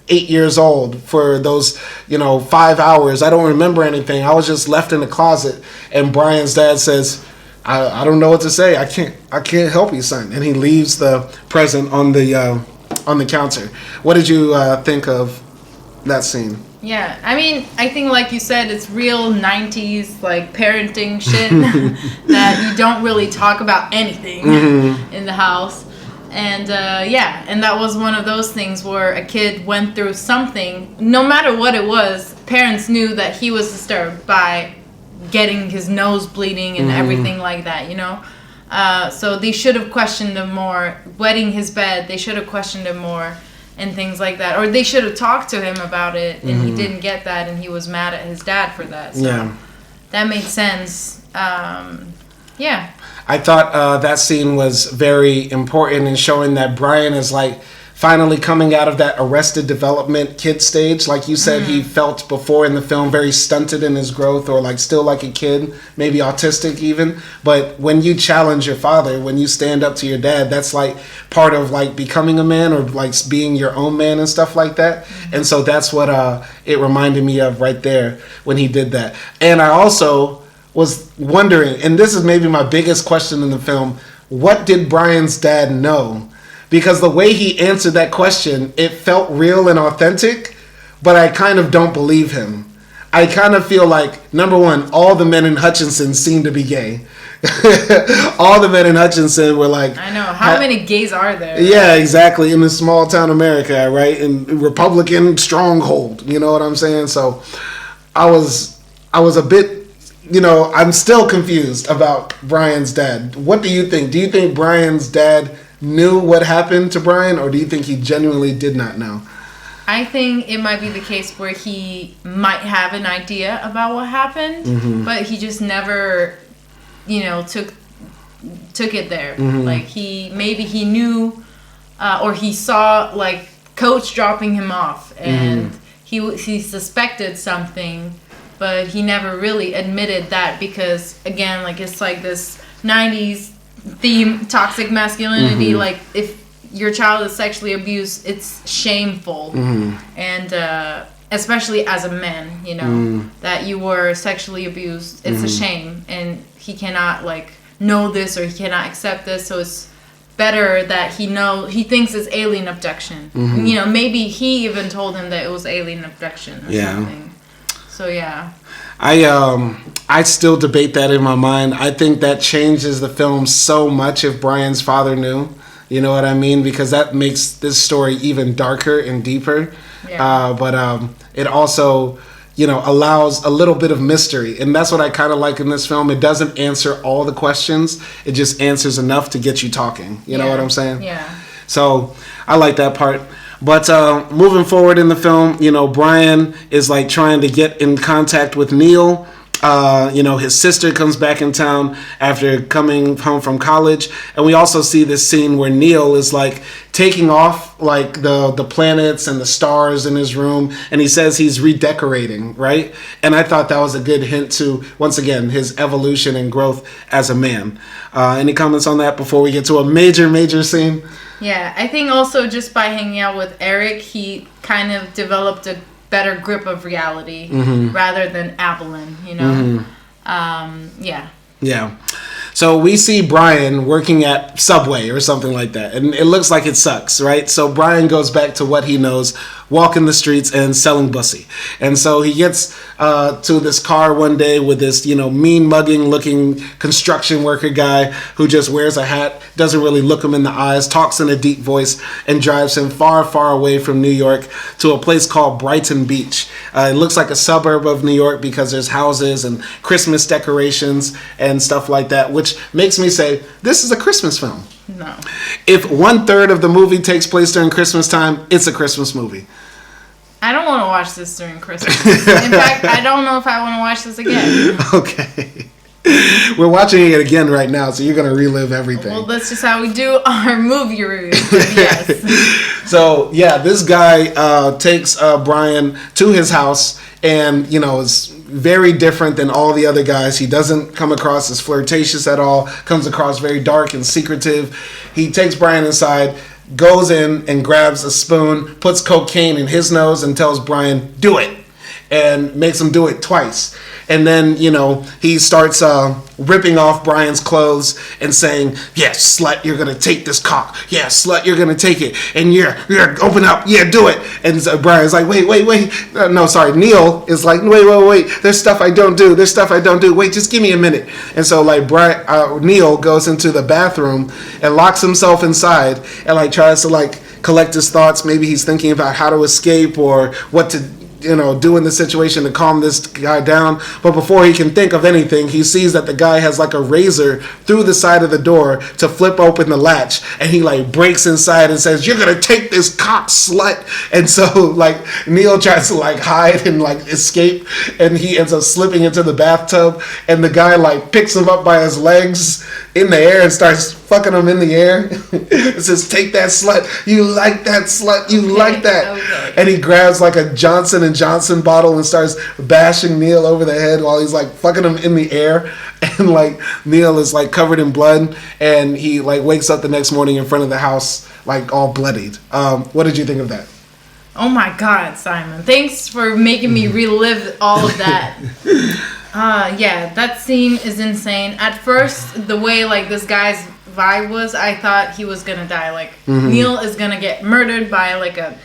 8 years old for those, 5 hours. I don't remember anything. I was just left in the closet. And Brian's dad says, I don't know what to say. I can't help you, son. And he leaves the present on the counter. What did you think of that scene? Yeah, I mean, I think like you said, it's real 90s like parenting shit that you don't really talk about anything in the house. And and that was one of those things where a kid went through something, no matter what it was, parents knew that he was disturbed by getting his nose bleeding and everything like that, so they should have questioned him more. Wetting his bed, they should have questioned him more and things like that. Or they should have talked to him about it, and he didn't get that, and he was mad at his dad for that. So that made sense. I thought that scene was very important in showing that Brian is like finally coming out of that arrested development kid stage. Like you said, he felt before in the film very stunted in his growth, or like still like a kid, maybe autistic even. But when you challenge your father, when you stand up to your dad, that's like part of like becoming a man, or like being your own man and stuff like that. And so that's what it reminded me of right there when he did that. And I also was wondering, and this is maybe my biggest question in the film, what did Brian's dad know? Because the way he answered that question, it felt real and authentic, but I kind of don't believe him. I kind of feel like, number one, all the men in Hutchinson seem to be gay. All the men in Hutchinson were like... I know. How many gays are there? Yeah, exactly. In the small town America, right? In Republican stronghold. You know what I'm saying? So I was a bit... I'm still confused about Brian's dad. What do you think? Do you think Brian's dad knew what happened to Brian, or do you think he genuinely did not know? I think it might be the case where he might have an idea about what happened, but he just never, took it there. Like he knew, or he saw like coach dropping him off, and he suspected something, but he never really admitted that, because again, like it's like this 90s theme, toxic masculinity. Like if your child is sexually abused, it's shameful, and especially as a man, you know, that you were sexually abused. It's a shame, and he cannot like know this, or he cannot accept this. So it's better that he thinks it's alien abduction. You know, maybe he even told him that it was alien abduction or something. So yeah. I still debate that in my mind. I think that changes the film so much if Brian's father knew. You know what I mean? Because that makes this story even darker and deeper. Yeah. But it also, you know, allows a little bit of mystery. And that's what I kind of like in this film. It doesn't answer all the questions. It just answers enough to get you talking. You know what I'm saying? Yeah. So I like that part. But moving forward in the film, you know, Brian is like trying to get in contact with Neil. You know, his sister comes back in town after coming home from college. And we also see this scene where Neil is like taking off like the planets and the stars in his room. And he says he's redecorating, right? And I thought that was a good hint to, once again, his evolution and growth as a man. Any comments on that before we get to a major scene? Yeah, I think also just by hanging out with Eric, he kind of developed a better grip of reality rather than Avalon, you know? Yeah. So we see Brian working at Subway or something like that, and it looks like it sucks, right? So Brian goes back to what he knows, walking the streets and selling pussy. And so he gets to this car one day with this, you know, mean mugging looking construction worker guy who just wears a hat, doesn't really look him in the eyes, talks in a deep voice, and drives him far away from New York to a place called Brighton Beach. It looks like a suburb of New York because there's houses and Christmas decorations and stuff like that, which makes me say, this is a Christmas film. No. If 1/3 of the movie takes place during Christmas time, it's a Christmas movie. I don't want to watch this during Christmas. In fact, I don't know if I want to watch this again. Okay. We're watching it again right now, so you're going to relive everything. Well, that's just how we do our movie reviews. Yes. So, yeah, this guy takes Brian to his house and, you know, is very different than all the other guys. He doesn't come across as flirtatious at all, comes across very dark and secretive. He takes Brian inside, goes in and grabs a spoon, puts cocaine in his nose and tells Brian, do it, and makes him do it twice. And then, you know, he starts ripping off Brian's clothes and saying, yeah, slut, you're going to take this cock. Yeah, slut, you're going to take it. And you're open up. Yeah, do it. And so Brian's like, wait. No, sorry. Neil is like, wait. There's stuff I don't do. Wait, just give me a minute. And so, like, Neil goes into the bathroom and locks himself inside and, like, tries to, like, collect his thoughts. Maybe he's thinking about how to escape or what to, you know, do in the situation to calm this guy down. But before he can think of anything, he sees that the guy has like a razor through the side of the door to flip open the latch, and he like breaks inside and says, you're gonna take this cock, slut. And so like Neil tries to like hide and like escape, and he ends up slipping into the bathtub, and the guy like picks him up by his legs in the air and starts fucking him in the air. It says, take that, slut. You like that, slut. You like that. Okay. And he grabs like a Johnson & Johnson bottle and starts bashing Neil over the head while he's like fucking him in the air. And like Neil is like covered in blood, and he like wakes up the next morning in front of the house like all bloodied. What did you think of that? Oh my God, Simon. Thanks for making me relive all of that. Yeah, that scene is insane. At first, the way like this guy's vibe was, I thought he was gonna die. Like Neil is gonna get murdered by like a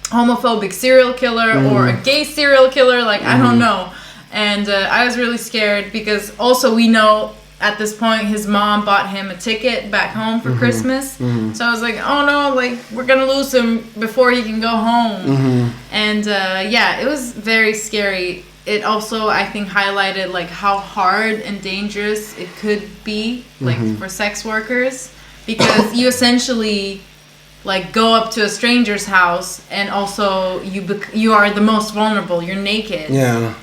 homophobic serial killer or a gay serial killer. Like I don't know. And I was really scared because also we know at this point his mom bought him a ticket back home for Christmas. So I was like, oh no, like we're gonna lose him before he can go home. And yeah, it was very scary. It also, I think, highlighted like how hard and dangerous it could be, like for sex workers, because you essentially like go up to a stranger's house, and also you are the most vulnerable. You're naked. Yeah.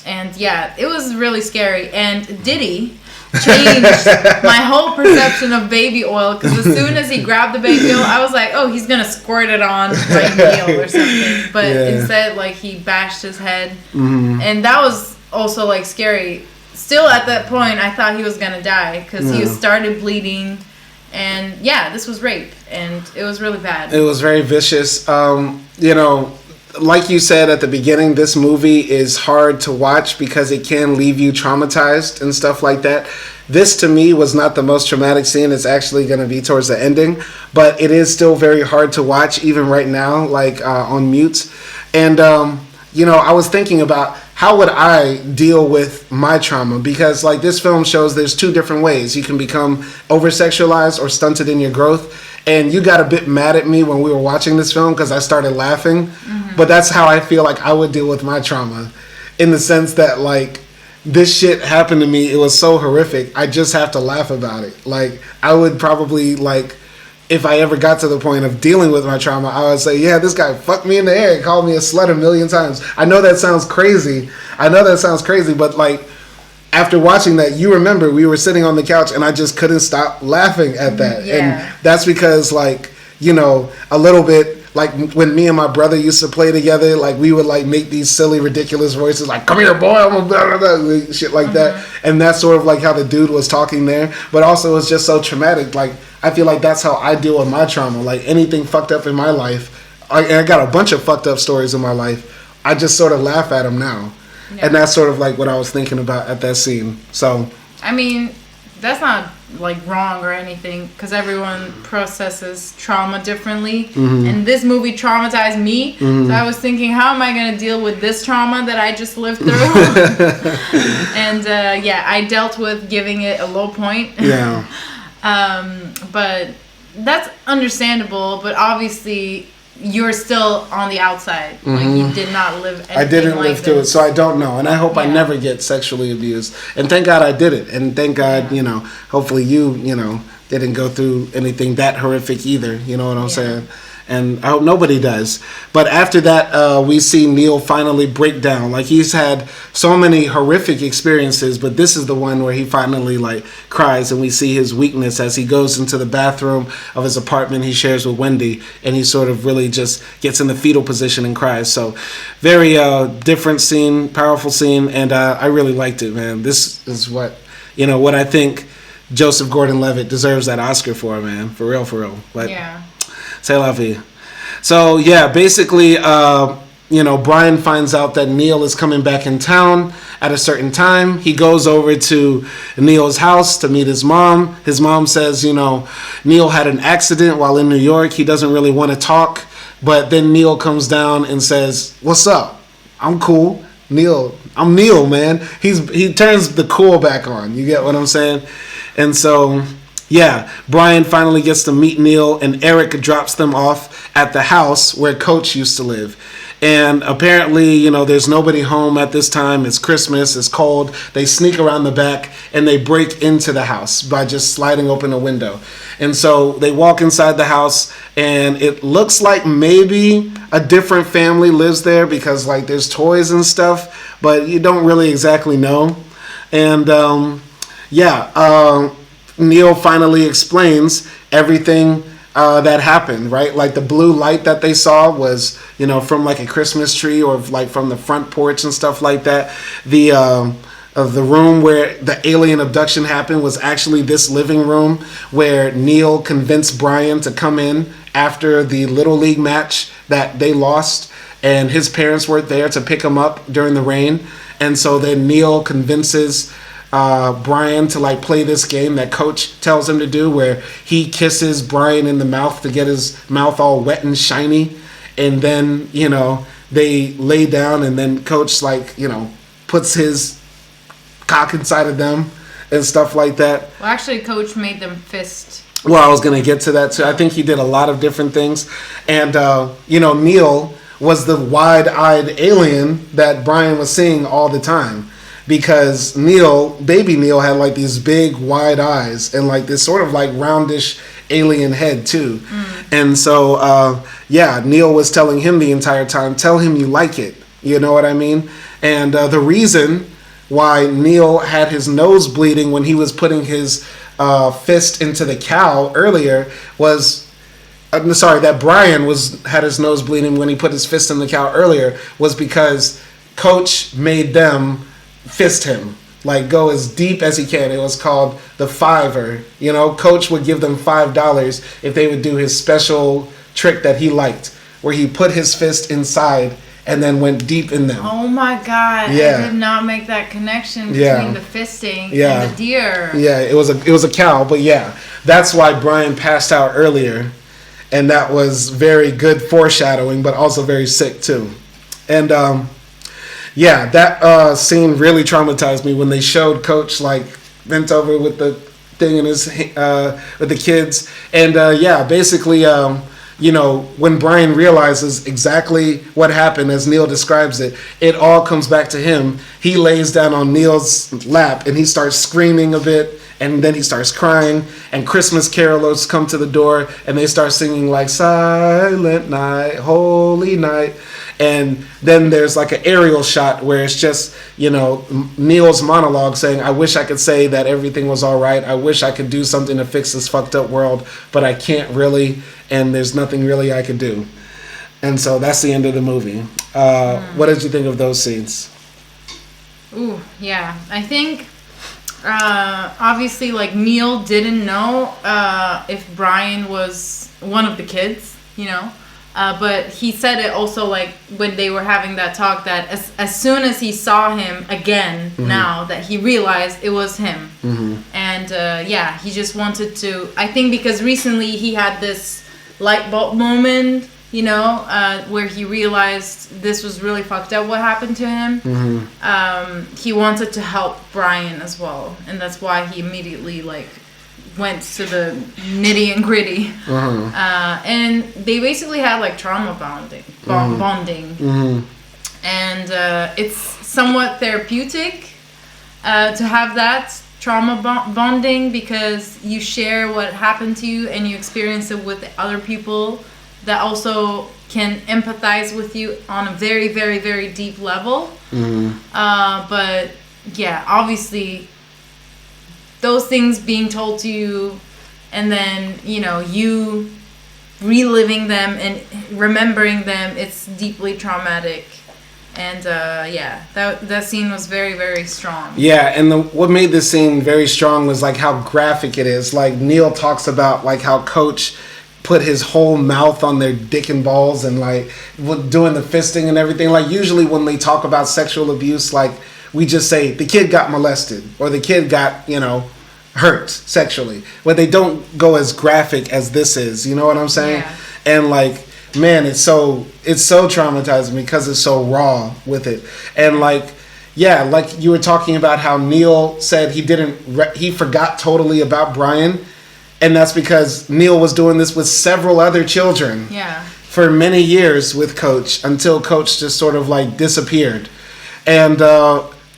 And yeah, it was really scary. And Diddy changed my whole perception of baby oil, because as soon as he grabbed the baby oil, I was like, oh, he's gonna squirt it on like Neil or something. But instead, like he bashed his head, and that was also like scary. Still at that point, I thought he was gonna die because he started bleeding, and yeah, this was rape, and it was really bad. It was very vicious. You know, like you said at the beginning, this movie is hard to watch because it can leave you traumatized and stuff like that. This, to me, was not the most traumatic scene. It's actually going to be towards the ending, but it is still very hard to watch, even right now, like on mute. And, I was thinking about how would I deal with my trauma, because like this film shows there's two different ways. You can become over-sexualized or stunted in your growth. And you got a bit mad at me when we were watching this film because I started laughing. Mm-hmm. But that's how I feel like I would deal with my trauma, in the sense that like this shit happened to me. It was so horrific. I just have to laugh about it. Like I would probably like, if I ever got to the point of dealing with my trauma, I would say, yeah, this guy fucked me in the air and called me a slut a million times. I know that sounds crazy. But like, after watching that, you remember we were sitting on the couch and I just couldn't stop laughing at that. Yeah. And that's because like, a little bit like when me and my brother used to play together, like we would like make these silly, ridiculous voices like, come here, boy, I'm a blah, blah, blah, shit like that. And that's sort of like how the dude was talking there. But also it's just so traumatic. Like, I feel like that's how I deal with my trauma. Like anything fucked up in my life, I got a bunch of fucked up stories in my life. I just sort of laugh at them now. Yeah. And that's sort of like what I was thinking about at that scene. So, I mean, that's not like wrong or anything, because everyone processes trauma differently. Mm-hmm. And this movie traumatized me. Mm-hmm. So I was thinking, how am I going to deal with this trauma that I just lived through? And I dealt with giving it a low point. Yeah. But that's understandable. But obviously, you're still on the outside. Mm-hmm. Like you did not live anything I didn't like live through it, so I don't know. And I hope I never get sexually abused. And thank God I did it. And thank God, hopefully you didn't go through anything that horrific either. You know what I'm saying? And I hope nobody does. But after that, we see Neil finally break down. Like, he's had so many horrific experiences, but this is the one where he finally, like, cries, and we see his weakness as he goes into the bathroom of his apartment he shares with Wendy, and he sort of really just gets in the fetal position and cries. So, very different scene, powerful scene, and I really liked it, man. This is what I think Joseph Gordon-Levitt deserves that Oscar for, man. For real. But, yeah. C'est la vie. So, basically, Brian finds out that Neil is coming back in town at a certain time. He goes over to Neil's house to meet his mom. His mom says, Neil had an accident while in New York. He doesn't really want to talk. But then Neil comes down and says, what's up? I'm cool. I'm Neil, man. He turns the cool back on. You get what I'm saying? And so... Brian finally gets to meet Neil, and Eric drops them off at the house where Coach used to live. And apparently, there's nobody home at this time. It's Christmas. It's cold. They sneak around the back, and they break into the house by just sliding open a window. And so they walk inside the house, and it looks like maybe a different family lives there because, like, there's toys and stuff, but you don't really exactly know. And, Neil finally explains everything that happened, right? Like the blue light that they saw was, from like a Christmas tree or like from the front porch and stuff like that. The room where the alien abduction happened was actually this living room where Neil convinced Brian to come in after the Little League match that they lost, and his parents weren't there to pick him up during the rain. And so then Neil convinces Brian to like play this game that Coach tells him to do, where he kisses Brian in the mouth to get his mouth all wet and shiny, and then they lay down, and then Coach puts his cock inside of them and stuff like that. Well, actually, Coach made them fist. Well, I was gonna get to that too. I think he did a lot of different things, and Neil was the wide-eyed alien that Brian was seeing all the time. Because baby Neil had like these big wide eyes and like this sort of like roundish alien head too. Mm. And so, Neil was telling him the entire time, tell him you like it. You know what I mean? And the reason why Neil had his nose bleeding when he was putting his fist into the cow earlier was... that Brian had his nose bleeding when he put his fist in the cow earlier was because Coach made them fist him, like go as deep as he can. It was called the Fiver. Coach would give them $5 if they would do his special trick that he liked, where he put his fist inside and then went deep in them. Oh my God! Yeah. I did not make that connection between the fisting and the deer. Yeah, it was a cow, but yeah, that's why Brian passed out earlier, and that was very good foreshadowing, but also very sick too. And that scene really traumatized me when they showed Coach like bent over with the thing in his with the kids, and basically. When Brian realizes exactly what happened as Neil describes it, it all comes back to him. He lays down on Neil's lap and he starts screaming a bit, and then he starts crying, and Christmas carolers come to the door and they start singing like Silent Night, Holy Night. And then there's like an aerial shot where it's just, Neil's monologue saying, I wish I could say that everything was all right. I wish I could do something to fix this fucked up world, but I can't really, and there's nothing really I could do. And so that's the end of the movie. What did you think of those scenes? Ooh, yeah. I think, obviously, like, Neil didn't know if Brian was one of the kids, but he said it also, like, when they were having that talk, that as soon as he saw him again now, that he realized it was him. And he just wanted to, I think because recently he had this light bulb moment, where he realized this was really fucked up what happened to him. He wanted to help Brian as well, and that's why he immediately went to the nitty and gritty. And they basically had like trauma bonding. And it's somewhat therapeutic to have that trauma bonding, because you share what happened to you and you experience it with other people that also can empathize with you on a very, very, very deep level. But yeah, obviously those things being told to you, and then you reliving them and remembering them, it's deeply traumatic. And that scene was very, very strong. Yeah, and what made this scene very strong was like how graphic it is. Like Neil talks about like how Coach put his whole mouth on their dick and balls, and like doing the fisting and everything. Like usually when they talk about sexual abuse, like we just say the kid got molested or the kid got hurt sexually, but they don't go as graphic as this is. You know what I'm saying? Yeah. And like, man, it's so traumatizing because it's so raw with it. And like you were talking about how Neil said he forgot totally about Brian, and that's because Neil was doing this with several other children for many years with Coach, until Coach just sort of like disappeared. And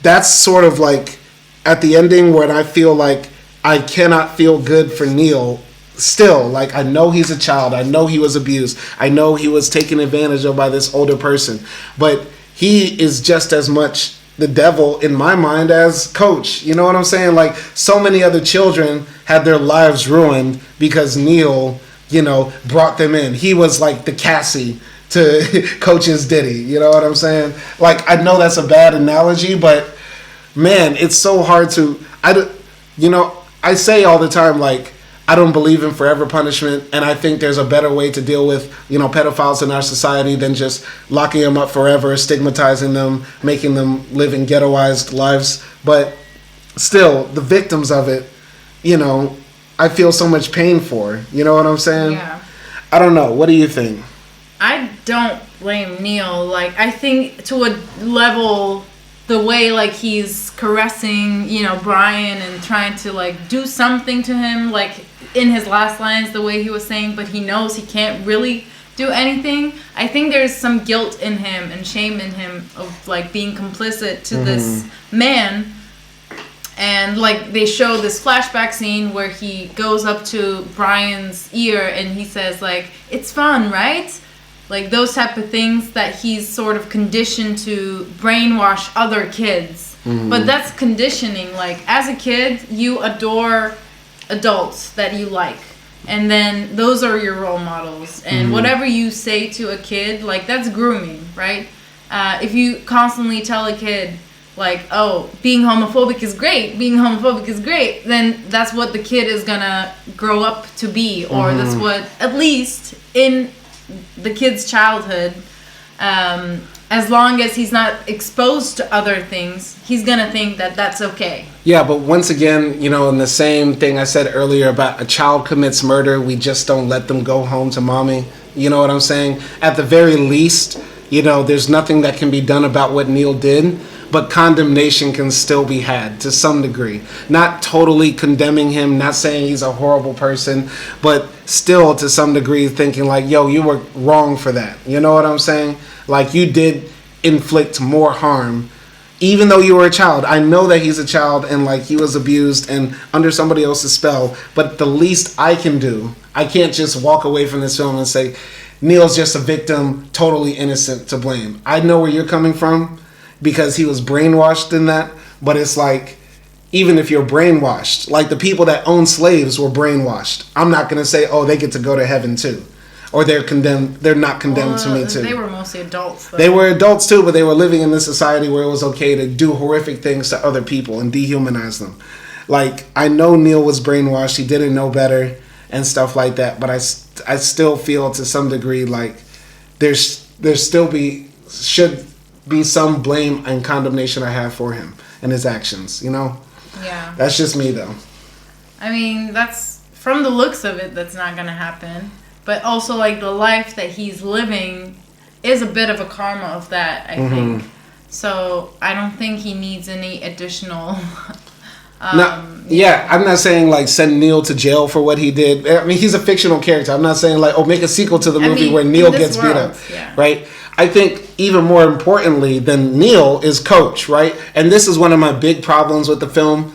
that's sort of like at the ending when I feel like I cannot feel good for Neil still. Like, I know he's a child. I know he was abused. I know he was taken advantage of by this older person. But he is just as much the devil in my mind as Coach. You know what I'm saying? Like, so many other children had their lives ruined because Neil, brought them in. He was like the Cassie to Coach's Diddy. You know what I'm saying? Like, I know that's a bad analogy, but man, it's so hard to... I say all the time, like, I don't believe in forever punishment, and I think there's a better way to deal with, pedophiles in our society than just locking them up forever, stigmatizing them, making them live in ghettoized lives. But still, the victims of it, I feel so much pain for. You know what I'm saying? Yeah. I don't know. What do you think? I don't blame Neil. Like, I think to a level... the way like he's caressing Brian and trying to like do something to him, like in his last lines, the way he was saying, but he knows he can't really do anything. I think there's some guilt in him and shame in him of like being complicit to this man. And like they show this flashback scene where he goes up to Brian's ear and he says like, "It's fun, right?" Like those type of things that he's sort of conditioned to brainwash other kids. But that's conditioning. Like as a kid, you adore adults that you like. And then those are your role models. And whatever you say to a kid, like that's grooming, right? If you constantly tell a kid like, oh, being homophobic is great, then that's what the kid is gonna grow up to be. Or that's what, at least in the kid's childhood. As long as he's not exposed to other things, he's gonna think that that's okay. Yeah, but once again, in the same thing I said earlier about a child commits murder, we just don't let them go home to mommy. You know what I'm saying? At the very least, there's nothing that can be done about what Neil did, but condemnation can still be had to some degree. Not totally condemning him, not saying he's a horrible person, but still to some degree thinking like, yo, you were wrong for that. You know what I'm saying? Like, you did inflict more harm, even though you were a child. I know that he's a child and like he was abused and under somebody else's spell, but the least I can do, I can't just walk away from this film and say, Neil's just a victim, totally innocent, to blame. I know where you're coming from because he was brainwashed in that, but it's like, even if you're brainwashed, like the people that own slaves were brainwashed. I'm not going to say, oh, they get to go to heaven too. Or they're condemned. They're not condemned to me too. They were mostly adults, though. They were adults too, but they were living in this society where it was okay to do horrific things to other people and dehumanize them. Like, I know Neil was brainwashed. He didn't know better and stuff like that. But I still feel to some degree like there should be some blame and condemnation I have for him and his actions. Yeah. That's just me though. I mean, that's from the looks of it. That's not gonna happen. But also, like, the life that he's living is a bit of a karma of that, I think. So, I don't think he needs any additional... I'm not saying, like, send Neil to jail for what he did. I mean, he's a fictional character. I'm not saying, like, make a sequel to the movie where Neil gets beat up, right? I think even more importantly than Neil is Coach, right? And this is one of my big problems with the film.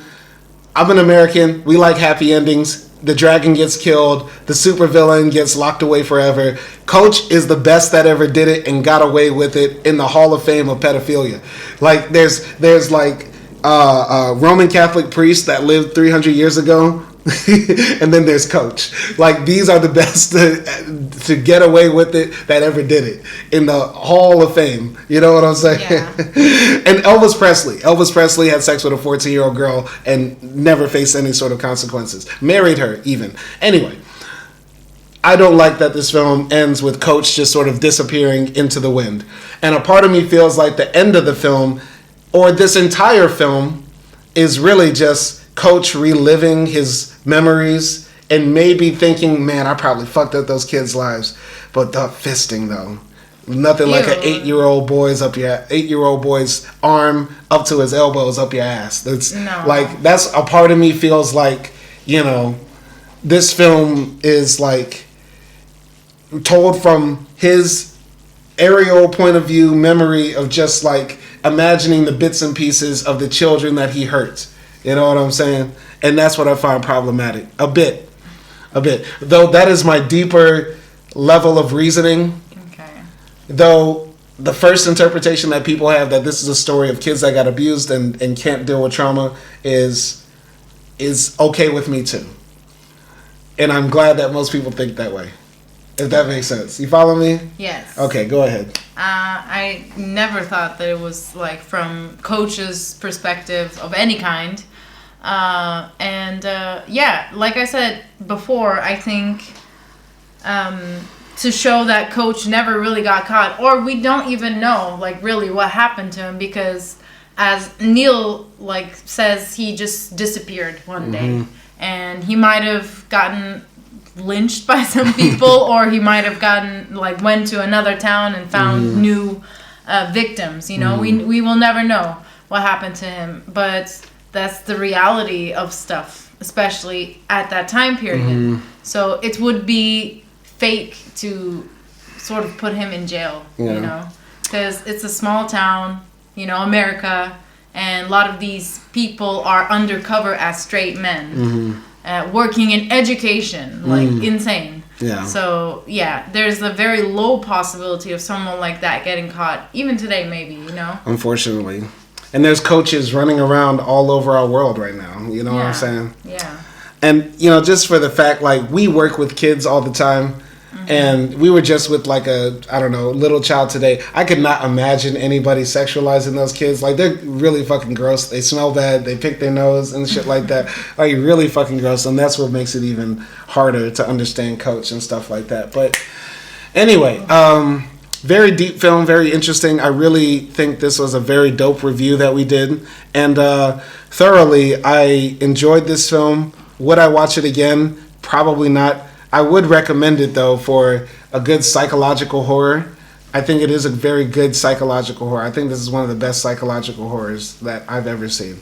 I'm an American. We like happy endings. The dragon gets killed. The supervillain gets locked away forever. Coach is the best that ever did it and got away with it in the Hall of Fame of pedophilia. Like, there's like Roman Catholic priests that lived 300 years ago. And then there's Coach. Like, these are the best to get away with it that ever did it in the Hall of Fame. You know what I'm saying? Yeah. And Elvis Presley had sex with a 14-year-old girl and never faced any sort of consequences. Married her even. Anyway, I don't like that this film ends with Coach just sort of disappearing into the wind. And a part of me feels like the end of the film, or this entire film, is really just Coach reliving his memories and maybe thinking, man, I probably fucked up those kids' lives. But the fisting, though, nothing like an 8-year-old boy's arm up to his elbows up your ass. That's a part of me feels like, this film is like told from his aerial point of view memory of just like imagining the bits and pieces of the children that he hurt. You know what I'm saying? And that's what I find problematic. A bit. Though that is my deeper level of reasoning. Okay. Though the first interpretation that people have that this is a story of kids that got abused and can't deal with trauma is okay with me too. And I'm glad that most people think that way. If that makes sense. You follow me? Yes. Okay, go ahead. I never thought that it was like from Coach's perspective of any kind. Like I said before, I think to show that Coach never really got caught, or we don't even know like really what happened to him, because as Neil like says, he just disappeared one day, and he might have gotten lynched by some people, or he might have went to another town and found new victims. We will never know what happened to him, but that's the reality of stuff, especially at that time period. So it would be fake to sort of put him in jail, because it's a small town, America, and a lot of these people are undercover as straight men. Working in education, insane. Yeah. So, there's a very low possibility of someone like that getting caught, even today, maybe, Unfortunately. And there's coaches running around all over our world right now, what I'm saying? Yeah. And, just for the fact, like, we work with kids all the time, and we were just with, like, little child today. I could not imagine anybody sexualizing those kids. Like, they're really fucking gross. They smell bad. They pick their nose and shit like that. Like, really fucking gross. And that's what makes it even harder to understand Coach and stuff like that. But Anyway, very deep film, very interesting. I really think this was a very dope review that we did. And thoroughly, I enjoyed this film. Would I watch it again? Probably not. I would recommend it, though, for a good psychological horror. I think it is a very good psychological horror. I think this is one of the best psychological horrors that I've ever seen.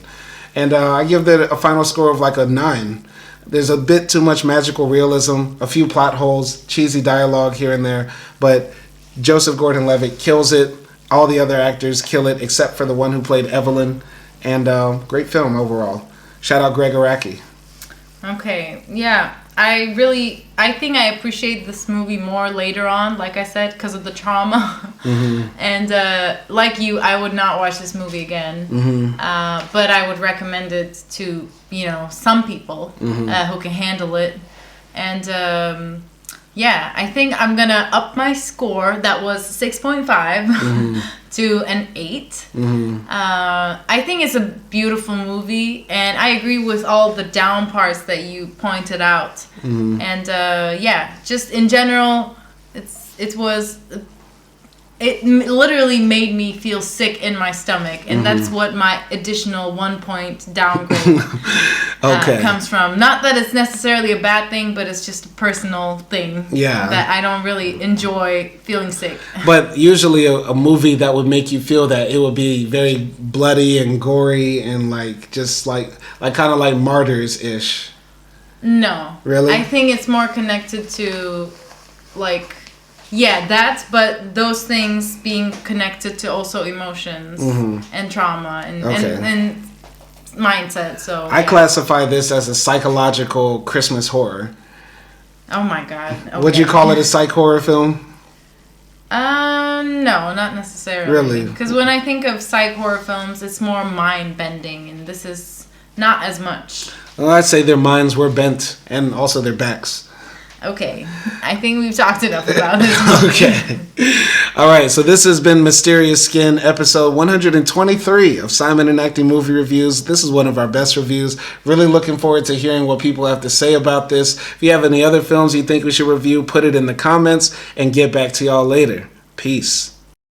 And I give it a final score of like a 9. There's a bit too much magical realism, a few plot holes, cheesy dialogue here and there, but Joseph Gordon-Levitt kills it. All the other actors kill it, except for the one who played Evelyn. And great film overall. Shout out Gregg Araki. Okay, yeah. I think I appreciate this movie more later on, like I said, because of the trauma. Mm-hmm. And like you, I would not watch this movie again. Mm-hmm. But I would recommend it to, some people mm-hmm. Who can handle it. And yeah, I think I'm going to up my score. That was 6.5 mm-hmm. to an 8. Mm-hmm. I think it's a beautiful movie, and I agree with all the down parts that you pointed out. Mm-hmm. And yeah, just in general, it literally made me feel sick in my stomach, and mm-hmm. that's what my additional 1 point downgrade comes from. Not that it's necessarily a bad thing, but it's just a personal thing. Yeah, that I don't really enjoy feeling sick. But usually a movie that would make you feel that, it would be very bloody and gory and just like kind of like Martyrs-ish. No, really. I think it's more connected to but those things being connected to also emotions mm-hmm. and trauma and mindset. So I classify this as a psychological Christmas horror. Oh my God. Okay. Would you call it a psych horror film? No, not necessarily. Really? Because when I think of psych horror films, it's more mind bending, and this is not as much. Well, I'd say their minds were bent, and also their backs. Okay, I think we've talked enough about it. Okay. All right, so this has been Mysterious Skin, episode 123 of Simon and Akdi Movie Reviews. This is one of our best reviews. Really looking forward to hearing what people have to say about this. If you have any other films you think we should review, put it in the comments and get back to y'all later. Peace.